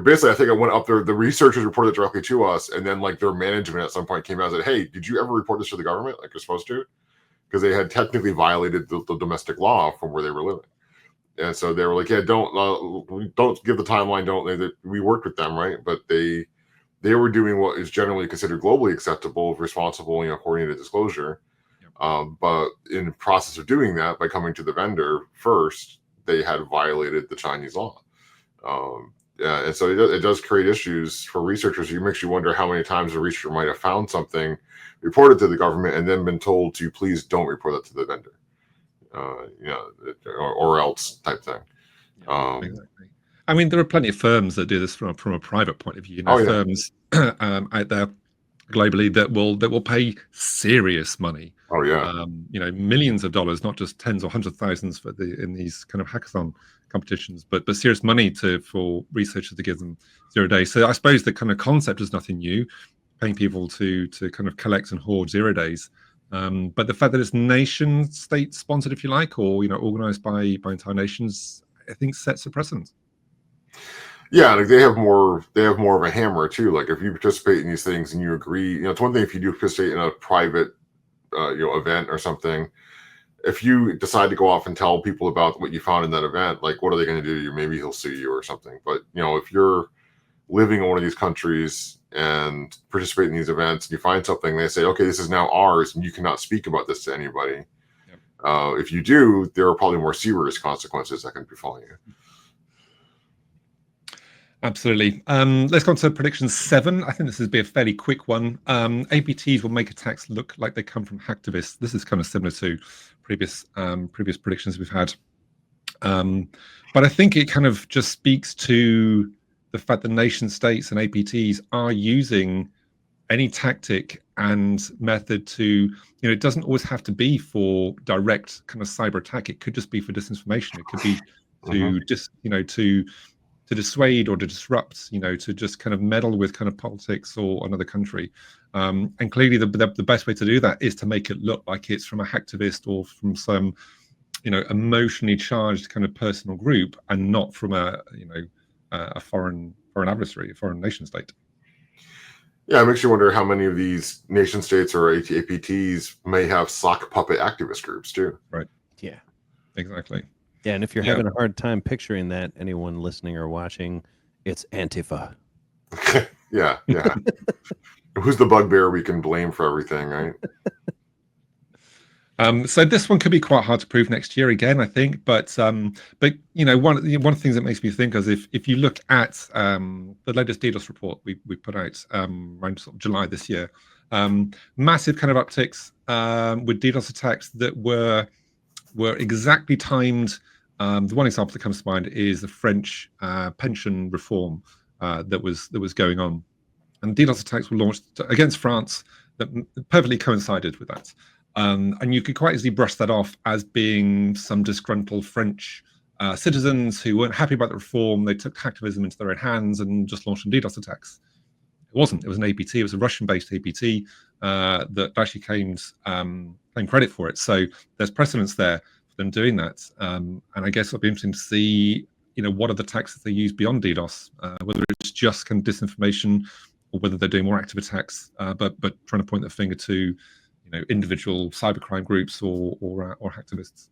basically, I think it went up there. The researchers reported it directly to us, and then their management at some point came out and said, "Hey, did you ever report this to the government like you're supposed to?" because they had technically violated the domestic law from where they were living. And so they were like, yeah, don't give the timeline. We worked with them, right? But they were doing what is generally considered globally acceptable, responsible, according to disclosure. But in the process of doing that, by coming to the vendor first, they had violated the Chinese law. And so it does create issues for researchers. It makes you wonder how many times a researcher might have found something, reported to the government, and then been told to please don't report that to the vendor, or else type thing. Exactly. I mean, there are plenty of firms that do this from a private point of view. Firms out there globally that will pay serious money. Oh yeah. Millions of dollars, not just tens or hundreds of thousands in these kind of hackathon competitions, but serious money for researchers to give them 0 days. So I suppose the kind of concept is nothing new, paying people to kind of collect and hoard 0 days. But the fact that it's nation state sponsored, if you like, or organized by entire nations, I think sets a precedent. Yeah, like they have more of a hammer too. Like if you participate in these things and you agree, it's one thing if you do participate in a private event or something. If you decide to go off and tell people about what you found in that event, like what are they going to do to you? Maybe he'll sue you or something. But if you're living in one of these countries and participate in these events and you find something, they say, okay, this is now ours and you cannot speak about this to anybody. Yep. If you do, there are probably more serious consequences that can befall you. Absolutely. Let's go on to prediction 7. I think this would be a fairly quick one. APTs will make attacks look like they come from hacktivists. This is kind of similar to previous predictions we've had. But I think it kind of just speaks to the fact that nation states and APTs are using any tactic and method to, it doesn't always have to be for direct kind of cyber attack. It could just be for disinformation. It could be to just, to dissuade or to disrupt, to just kind of meddle with kind of politics or another country. And clearly the best way to do that is to make it look like it's from a hacktivist or from some, emotionally charged kind of personal group and not from a foreign adversary, a foreign nation state. Yeah, it makes you wonder how many of these nation states or APTs may have sock puppet activist groups too. Right. Yeah. Exactly. Yeah, and if you're having a hard time picturing that, anyone listening or watching, it's Antifa. yeah. Who's the bugbear we can blame for everything, right? So this one could be quite hard to prove next year again, I think. But one of the things that makes me think is if you look at the latest DDoS report we put out around sort of July this year, massive kind of upticks with DDoS attacks that were exactly timed. The one example that comes to mind is the French pension reform that was going on, and DDoS attacks were launched against France that perfectly coincided with that. And you could quite easily brush that off as being some disgruntled French citizens who weren't happy about the reform. They took hacktivism into their own hands and just launched some DDoS attacks. It wasn't. It was an APT. It was a Russian-based APT that actually claimed credit for it. So there's precedence there for them doing that. And I guess it'll be interesting to see, what are the attacks that they use beyond DDoS, whether it's just kind of disinformation or whether they're doing more active attacks, but trying to point the finger to individual cybercrime groups or hacktivists.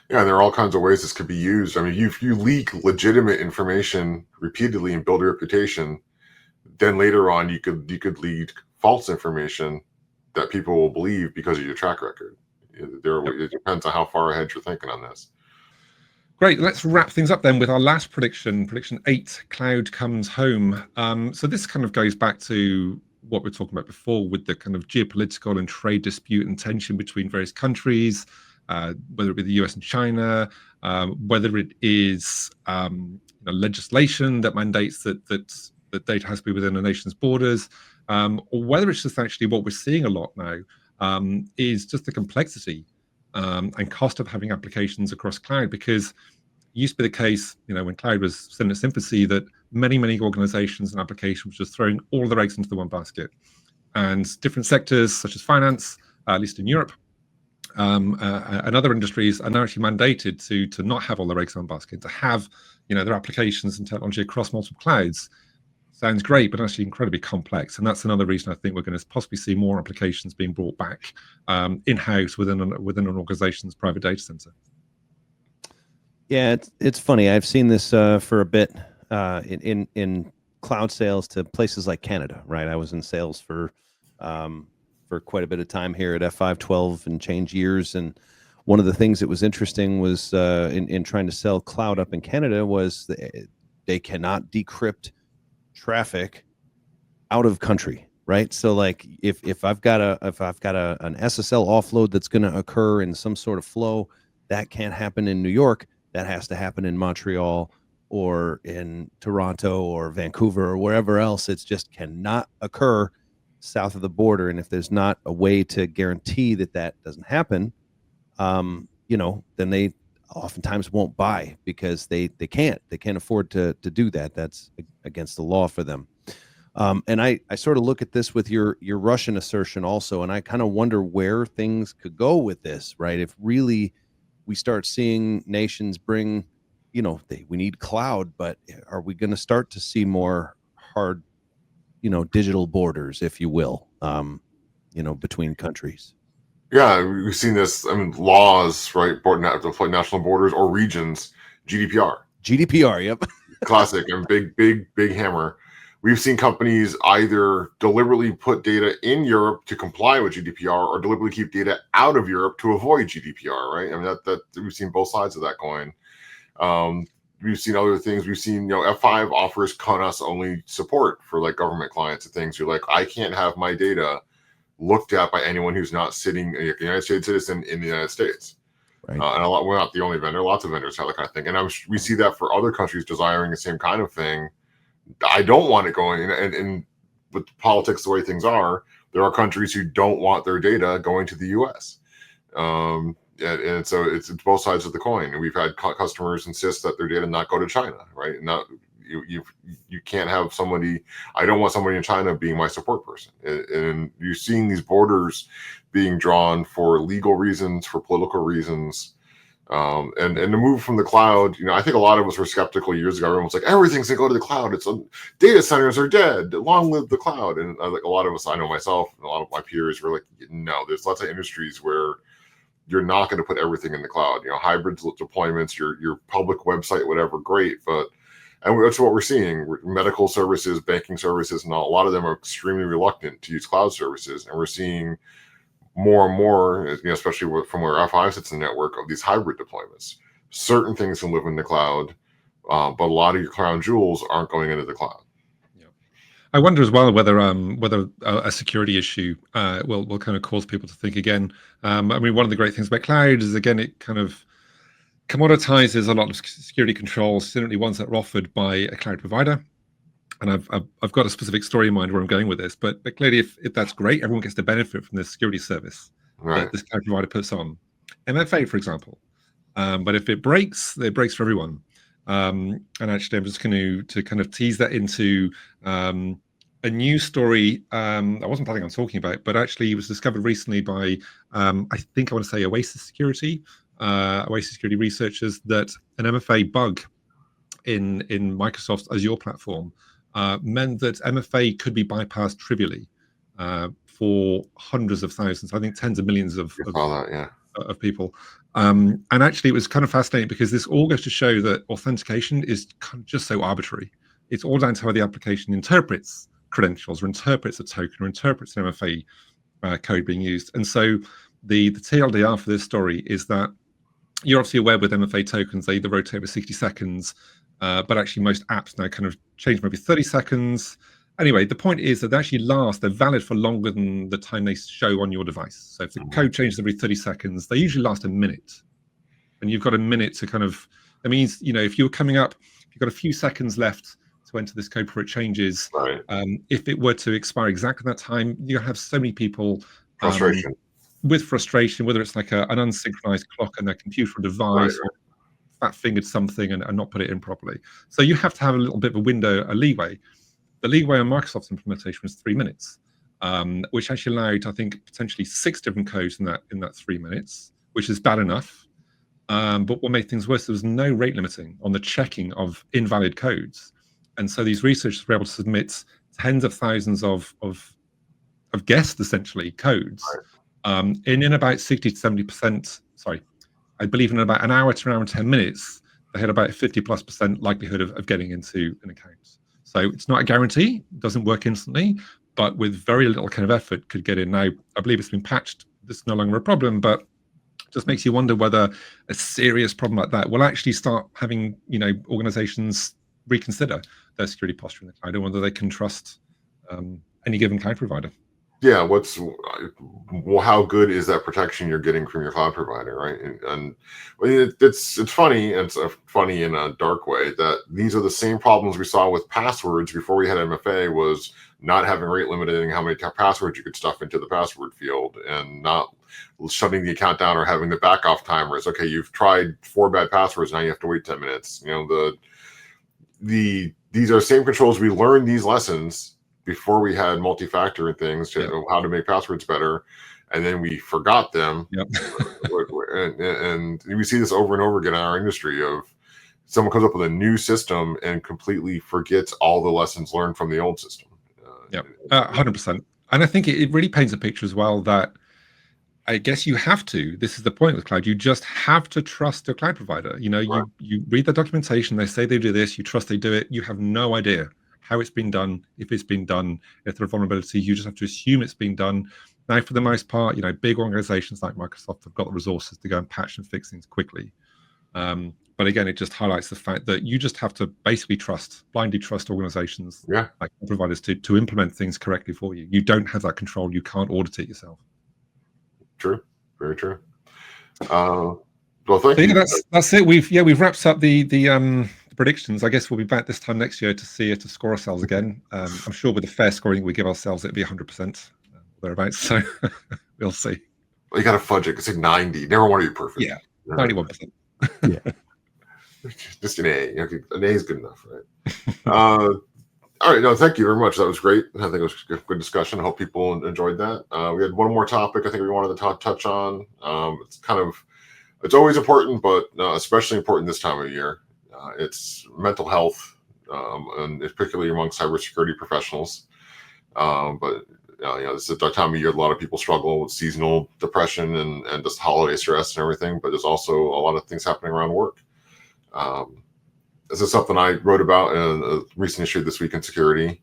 Yeah, there are all kinds of ways this could be used. I mean, if you leak legitimate information repeatedly and build a reputation, then later on you could lead false information that people will believe because of your track record. It depends on how far ahead you're thinking on this. Great. Let's wrap things up then with our last prediction 8, cloud comes home. So this kind of goes back to what we were talking about before with the kind of geopolitical and trade dispute and tension between various countries, whether it be the US and China, whether it is legislation that mandates that data has to be within a nation's borders, or whether it's just actually what we're seeing a lot now is just the complexity and cost of having applications across cloud, because it used to be the case, when cloud was still in its infancy, that many organizations and applications were just throwing all their eggs into the one basket. And different sectors, such as finance, at least in Europe, and other industries, are now actually mandated to not have all their eggs in one basket, to have their applications and technology across multiple clouds. sounds great, but actually incredibly complex. And that's another reason I think we're going to possibly see more applications being brought back in-house within an organization's private data center. Yeah, it's funny. I've seen this for a bit in cloud sales to places like Canada, right? I was in sales for quite a bit of time here at F5, 12 and change years. And one of the things that was interesting was in trying to sell cloud up in Canada was they cannot decrypt traffic out of country, right? So like if I've got an SSL offload that's going to occur in some sort of flow, that can't happen in New York. That has to happen in Montreal or in Toronto or Vancouver or wherever else. It just cannot occur south of the border. And if there's not a way to guarantee that doesn't happen, then they oftentimes won't buy because they can't afford to do that. That's against the law for them. And I sort of look at this with your Russian assertion also, and I kind of wonder where things could go with this, right? If really we start seeing nations bring, we need cloud, but are we going to start to see more hard, digital borders, if you will, between countries? Yeah, we've seen this. I mean, laws, right? To national borders or regions. GDPR, yep. Classic and big hammer. We've seen companies either deliberately put data in Europe to comply with GDPR or deliberately keep data out of Europe to avoid GDPR, right? I mean, that we've seen both sides of that coin. We've seen other things. We've seen, F5 offers CONUS only support for like government clients and things. You're like, I can't have my data looked at by anyone who's not sitting a United States citizen in the United States. Right. And we're not the only vendor. Lots of vendors have that kind of thing. And we see that for other countries desiring the same kind of thing. I don't want it going, and with politics the way things are, there are countries who don't want their data going to the U.S. And so it's both sides of the coin. And we've had customers insist that their data not go to China, right? Not you can't have somebody. I don't want somebody in China being my support person. And you're seeing these borders being drawn for legal reasons, for political reasons. And the move from the cloud, I think a lot of us were skeptical years ago. Everyone was like, everything's gonna go to the cloud. Data centers are dead. Long live the cloud. And like a lot of us, I know myself, and a lot of my peers were like, no, there's lots of industries where you're not going to put everything in the cloud. Hybrid deployments, your public website, whatever, great. And that's what we're seeing. Medical services, banking services, and a lot of them are extremely reluctant to use cloud services. And we're seeing more and more, especially from where F5 sits in the network, of these hybrid deployments. Certain things can live in the cloud, but a lot of your crown jewels aren't going into the cloud. Yeah. I wonder as well whether a security issue will kind of cause people to think again. I mean, one of the great things about cloud is, again, it kind of commoditizes a lot of security controls, certainly ones that are offered by a cloud provider. And I've got a specific story in mind where I'm going with this, but clearly if that's great, everyone gets to benefit from this security service that this cloud provider puts on. MFA, for example. But if it breaks for everyone. And actually, I'm just going to kind of tease that into a news story I wasn't planning on talking about, but actually it was discovered recently by, I want to say Oasis Security researchers, that an MFA bug in Microsoft's Azure platform meant that MFA could be bypassed trivially for hundreds of thousands, I think tens of millions of people. And actually, it was kind of fascinating because this all goes to show that authentication is kind of just so arbitrary. It's all down to how the application interprets credentials, or interprets a token, or interprets an MFA code being used. And so the TLDR for this story is that you're obviously aware with MFA tokens, they either rotate every 60 seconds, but actually most apps now kind of change maybe 30 seconds. Anyway, the point is that they actually they're valid for longer than the time they show on your device. So if the code changes every 30 seconds, they usually last a minute. And you've got a minute to kind of, that means, if you're coming up, you've got a few seconds left to enter this code before it changes. Right. If it were to expire exactly that time, you have so many people with frustration, whether it's like an unsynchronized clock on their computer or device, or fat-fingered something and not put it in properly. So you have to have a little bit of a window, a leeway. The leeway on Microsoft's implementation was 3 minutes, which actually allowed, I think, potentially 6 different codes in that 3 minutes, which is bad enough. But what made things worse, there was no rate limiting on the checking of invalid codes. And so these researchers were able to submit tens of thousands of guessed, essentially, codes. In about 60 to 70%, sorry, I believe in about an hour to an hour and 10 minutes, they had about 50+% likelihood of getting into an account. So it's not a guarantee, it doesn't work instantly, but with very little kind of effort could get in. Now, I believe it's been patched. This is no longer a problem, but it just makes you wonder whether a serious problem like that will actually start having, organizations reconsider their security posture in the cloud and whether they can trust any given cloud provider. Yeah, how good is that protection you're getting from your cloud provider, right? And it's funny, and it's funny in a dark way, that these are the same problems we saw with passwords before we had MFA, was not having rate limiting how many passwords you could stuff into the password field, and not shutting the account down or having the back off timers. Okay, you've tried 4 bad passwords, now you have to wait 10 minutes. These are the same controls. We learned these lessons before we had multi-factor and things to know how to make passwords better, and then we forgot them. And we see this over and over again in our industry, of someone comes up with a new system and completely forgets all the lessons learned from the old system. 100%. And I think it really paints a picture as well that I guess you have to, this is the point with cloud, you just have to trust your cloud provider. You read the documentation, they say they do this, you trust they do it, you have no idea how it's been done, if it's been done, if there are vulnerabilities, you just have to assume it's been done. Now, for the most part, big organizations like Microsoft have got the resources to go and patch and fix things quickly. But again, it just highlights the fact that you just have to basically blindly trust organizations like providers to implement things correctly for you. You don't have that control. You can't audit it yourself. True. Very true. Well, thank you. That's it. We've wrapped up the predictions. I guess we'll be back this time next year to score ourselves again. I'm sure with the fair scoring we give ourselves, it'd be 100% thereabouts. So we'll see. Well, you got to fudge it. It's like 90. Never want to be perfect. Yeah, 91%. Yeah. Just an A. An A is good enough, right? All right. No, thank you very much. That was great. I think it was a good discussion. I hope people enjoyed that. We had one more topic I think we wanted to touch on. It's always important, but especially important this time of year. It's mental health, and particularly among cybersecurity professionals. But this is a time of year a lot of people struggle with seasonal depression and just holiday stress and everything. But there's also a lot of things happening around work. This is something I wrote about in a recent issue This Week in Security.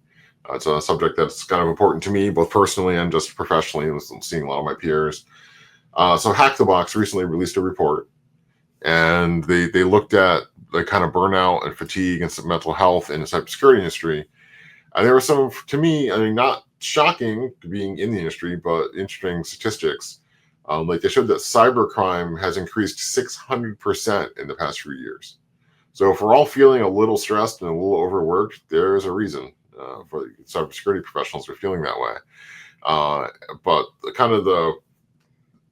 It's a subject that's kind of important to me, both personally and just professionally. I'm seeing a lot of my peers. So Hack the Box recently released a report, and they looked at the kind of burnout and fatigue and some mental health in the cybersecurity industry. And there were some, to me, not shocking being in the industry, but interesting statistics. They showed that cybercrime has increased 600% in the past few years. So if we're all feeling a little stressed and a little overworked, there's a reason for cybersecurity professionals are feeling that way. But the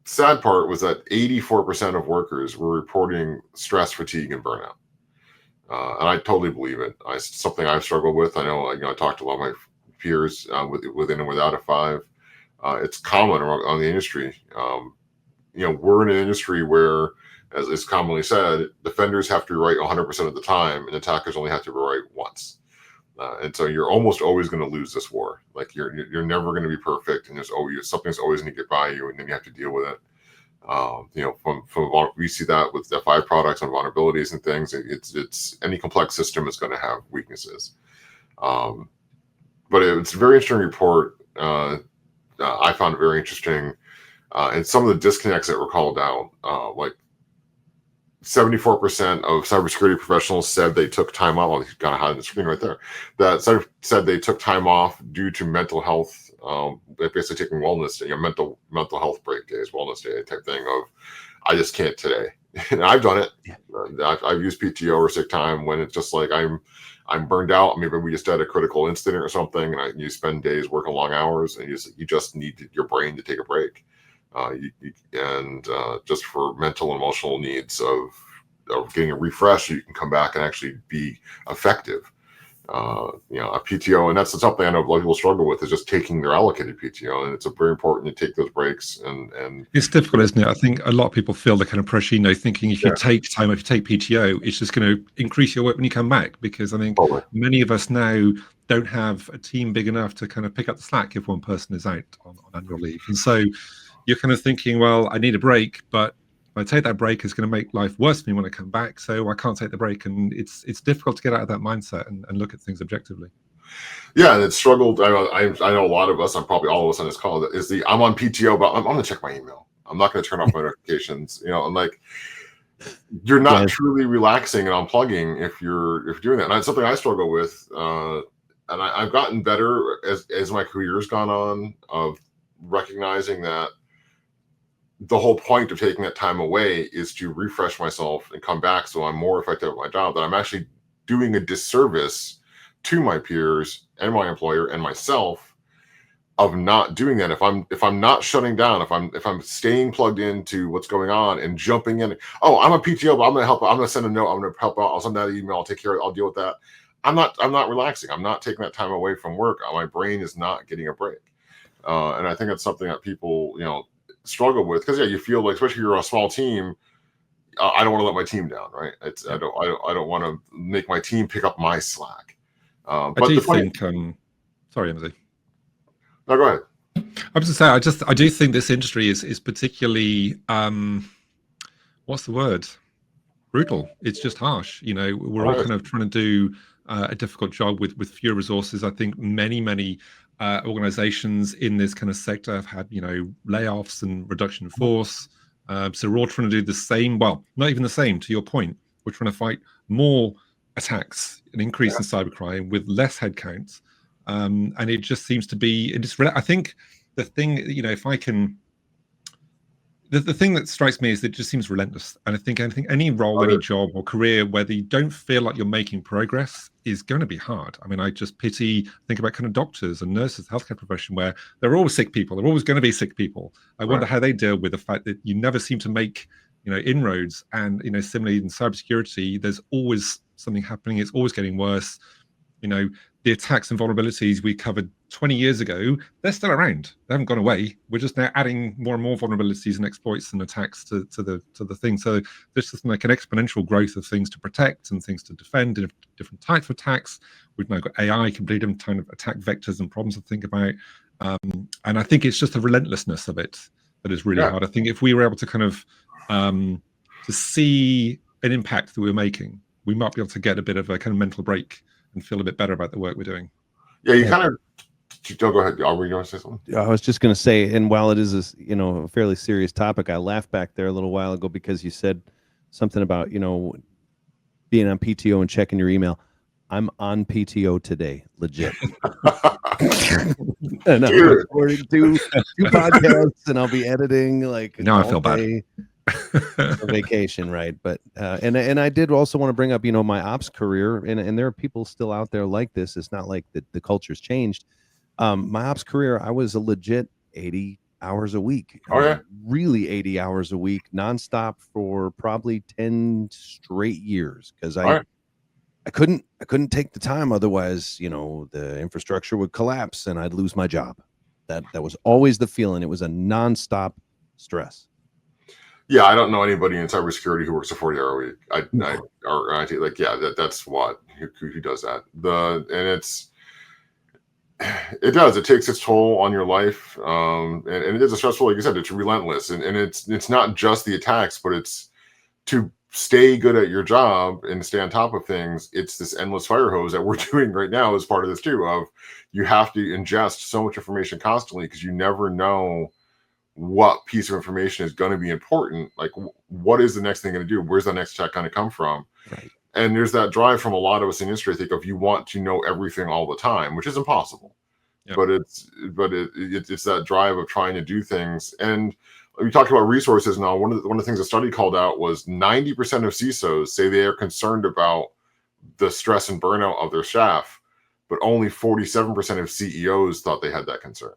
sad part was that 84% of workers were reporting stress, fatigue, and burnout. And I totally believe it. It's something I've struggled with. I know, I talked to a lot of my peers within and without a 5. It's common on the industry. We're in an industry where, as is commonly said, defenders have to be right 100% of the time, and attackers only have to be right once. And so you're almost always going to lose this war. Like you're never going to be perfect, and something's always going to get by you, and then you have to deal with it. We see that with F5 products and vulnerabilities and things. It's any complex system is going to have weaknesses. But it's a very interesting report. I found it very interesting, and some of the disconnects that were called out, like 74% of cybersecurity professionals said they took time off. Well, you got to hide the screen right there. That said they took time off due to mental health. Basically taking wellness, mental health break days, wellness day type thing of, I just can't today. And I've done it. Yeah. I've used PTO or sick time when it's just like I'm burned out. Maybe we just had a critical incident or something, and you spend days working long hours, and you just need your brain to take a break. Just for mental and emotional needs of getting a refresh, so you can come back and actually be effective. a PTO, and that's something I know a lot of people struggle with, is just taking their allocated PTO, and it's very important to take those breaks. And it's difficult, isn't it? I think a lot of people feel the kind of pressure, thinking if you take time, if you take PTO, it's just going to increase your work when you come back. Because I think many of us now don't have a team big enough to kind of pick up the slack if one person is out on annual leave, and so you're kind of thinking, well, I need a break, but if I take that break, it's going to make life worse for me when I come back, so I can't take the break. And it's difficult to get out of that mindset and look at things objectively. Yeah, and it's struggled. I know a lot of us, I'm probably all of us on this call, is I'm on PTO, but I'm going to check my email. I'm not going to turn off my notifications. And like, you're not truly relaxing and unplugging if you're doing that. And that's something I struggle with. And I've gotten better as my career's gone on, of recognizing that the whole point of taking that time away is to refresh myself and come back so I'm more effective at my job, that I'm actually doing a disservice to my peers and my employer and myself of not doing that. If I'm not shutting down, if I'm staying plugged into what's going on and jumping in, I'm a PTO, but I'm going to help. I'm going to send a note. I'm going to help out. I'll send that email. I'll take care of it. I'll deal with that. I'm not relaxing. I'm not taking that time away from work. My brain is not getting a break. And I think that's something that people, struggle with, because you feel like, especially if you're a small team, I don't want to let my team down, right? I don't want to make my team pick up my slack. But I do think sorry, Emily. No, go ahead. I was going to say, I do think this industry is particularly what's the word? Brutal. It's just harsh. We're all kind of trying to do a difficult job with fewer resources. I think many organizations in this kind of sector have had layoffs and reduction in force. So we're all trying to do the same. Well, not even the same. To your point, we're trying to fight more attacks, an increase in cybercrime with less headcounts, and it just seems to be. I think the thing, if I can. The thing that strikes me is that it just seems relentless. And I think any role, any job or career where you don't feel like you're making progress is going to be hard. I mean, I just think about kind of doctors and nurses, healthcare profession, where there are always sick people. There are always going to be sick people. I wonder how they deal with the fact that you never seem to make, inroads. And, similarly in cybersecurity, there's always something happening. It's always getting worse. The attacks and vulnerabilities we covered 20 years ago, they're still around. They haven't gone away. We're just now adding more and more vulnerabilities and exploits and attacks to the thing. So there's just like an exponential growth of things to protect and things to defend, and different types of attacks. We've now got AI, completely different kind of attack vectors and problems to think about. And I think it's just the relentlessness of it that is really hard. I think if we were able to kind of to see an impact that we're making, we might be able to get a bit of a kind of mental break and feel a bit better about the work we're doing. Yeah, you kind of. Go ahead. Were you want to say something? I was just going to say, and while it is a fairly serious topic, I laughed back there a little while ago because you said something about being on PTO and checking your email. I'm on PTO today, legit. And I'm recording two podcasts, and I'll be editing now I feel bad. For vacation, right? But and I did also want to bring up my ops career, and there are people still out there like this. It's not like the culture's changed. My ops career, I was a legit 80 hours a week. Really 80 hours a week, nonstop for probably 10 straight years, because I couldn't take the time, otherwise the infrastructure would collapse and I'd lose my job. That was always the feeling. It was a nonstop stress. Yeah, I don't know anybody in cybersecurity who works a 40-hour week. That's what who does that. It does. It takes its toll on your life, and it is a stressful. Like you said, it's relentless, and it's not just the attacks, but it's to stay good at your job and stay on top of things. It's this endless fire hose that we're doing right now as part of this too. Of you have to ingest so much information constantly, because you never know what piece of information is going to be important. Like, what is the next thing going to do? Where's the next check going to come from? Right. And there's that drive from a lot of us in the industry, I think, of you want to know everything all the time, which is impossible. Yep. But it's that drive of trying to do things. And we talked about resources now. One of the things the study called out was 90% of CISOs say they are concerned about the stress and burnout of their staff, but only 47% of CEOs thought they had that concern.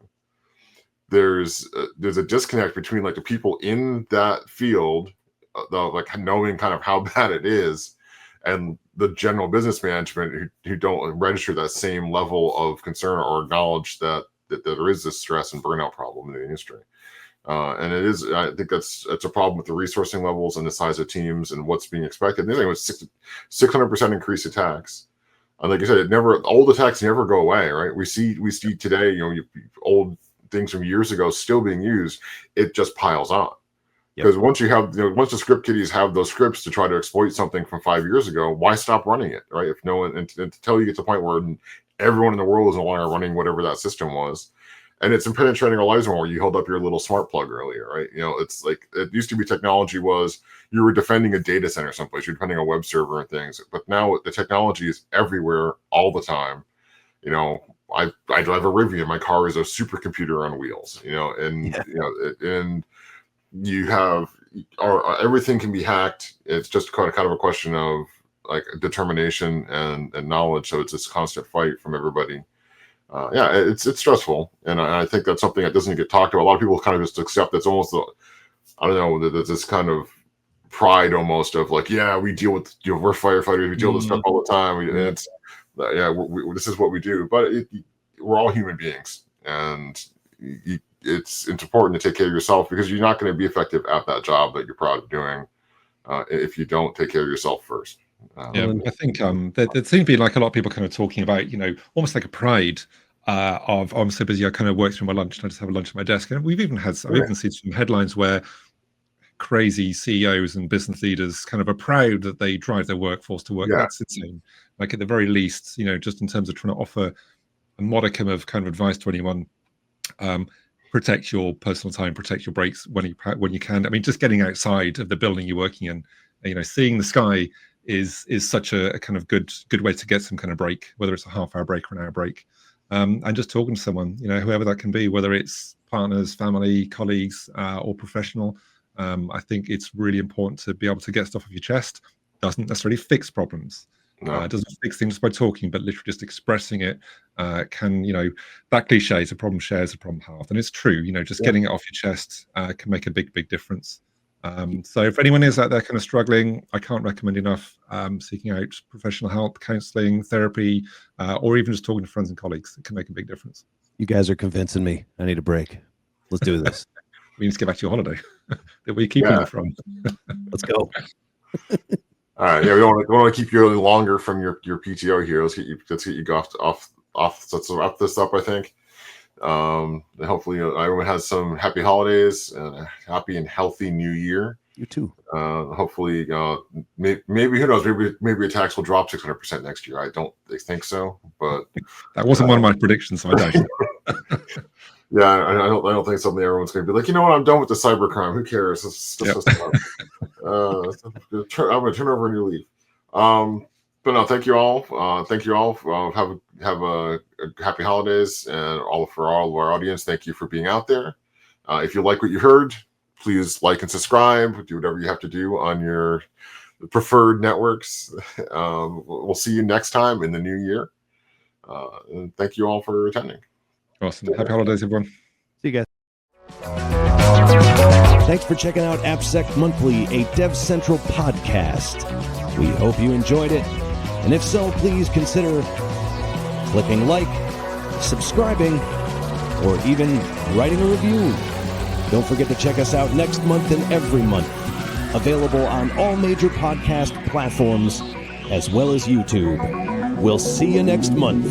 There's a disconnect between the people in that field, knowing kind of how bad it is, and the general business management who don't register that same level of concern or acknowledge that there is this stress and burnout problem in the industry. And it is, I think it's a problem with the resourcing levels and the size of teams and what's being expected. This thing was 600% increased attacks. And like I said, old attacks never go away, right? We see today, old things from years ago still being used. It just piles on. Because once the script kiddies have those scripts to try to exploit something from 5 years ago, why stop running it, right? If no one, until you get to the point where everyone in the world is no longer running whatever that system was. And it's penetrating our lives more. You held up your little smart plug earlier, right? It's like it used to be technology was you were defending a data center someplace, you're defending a web server and things. But now the technology is everywhere all the time. I drive a Rivian. My car is a supercomputer on wheels. And you have everything can be hacked. It's just kind of a question of like determination and knowledge. So it's this constant fight from everybody. It's stressful, and I think that's something that doesn't get talked about. A lot of people kind of just accept that's almost this kind of pride almost of like, yeah, we deal with we're firefighters, we deal with this stuff all the time. This is what we do, but we're all human beings, and it's important to take care of yourself because you're not going to be effective at that job that you're proud of doing if you don't take care of yourself first. I think there seems to be like a lot of people kind of talking about, almost like a pride of I'm so busy I kind of work through my lunch and I just have a lunch at my desk. And I've even seen some headlines where crazy CEOs and business leaders kind of are proud that they drive their workforce to work. That's insane. Like at the very least, just in terms of trying to offer a modicum of kind of advice to anyone, protect your personal time, protect your breaks when you can. I mean, just getting outside of the building you're working in, seeing the sky is such a kind of good way to get some kind of break, whether it's a half-hour break or an hour break, and just talking to someone, whoever that can be, whether it's partners, family, colleagues, or professional. I think it's really important to be able to get stuff off your chest. Doesn't necessarily fix problems. No. It doesn't fix things by talking, but literally just expressing it can, that cliche is a problem shared is a problem halved. And it's true, just getting it off your chest can make a big, big difference. So if anyone is out there kind of struggling, I can't recommend enough seeking out professional help, counseling, therapy, or even just talking to friends and colleagues. It can make a big difference. You guys are convincing me. I need a break. Let's do this. We need to get back to your holiday. Where you keeping it from? Let's go. All right. Yeah, we don't want to keep you any longer from your PTO here. Let's get you off. Let's wrap this up, I think. Hopefully everyone has some happy holidays and a happy and healthy new year. You too. Hopefully, maybe who knows? Maybe attacks will drop 600% next year. I don't think so, but that wasn't one of my predictions, so I don't. Yeah, I don't think something everyone's going to be like, I'm done with the cybercrime. Who cares? I'm going to turn over a new leaf. But no, thank you all. Thank you all. Have a happy holidays, and for all of our audience, thank you for being out there. If you like what you heard, please like and subscribe. Do whatever you have to do on your preferred networks. We'll see you next time in the new year. And thank you all for attending. Awesome. Happy holidays, everyone. See you guys. Thanks for checking out AppSec Monthly, a DevCentral podcast. We hope you enjoyed it. And if so, please consider clicking like, subscribing, or even writing a review. Don't forget to check us out next month and every month. Available on all major podcast platforms, as well as YouTube. We'll see you next month.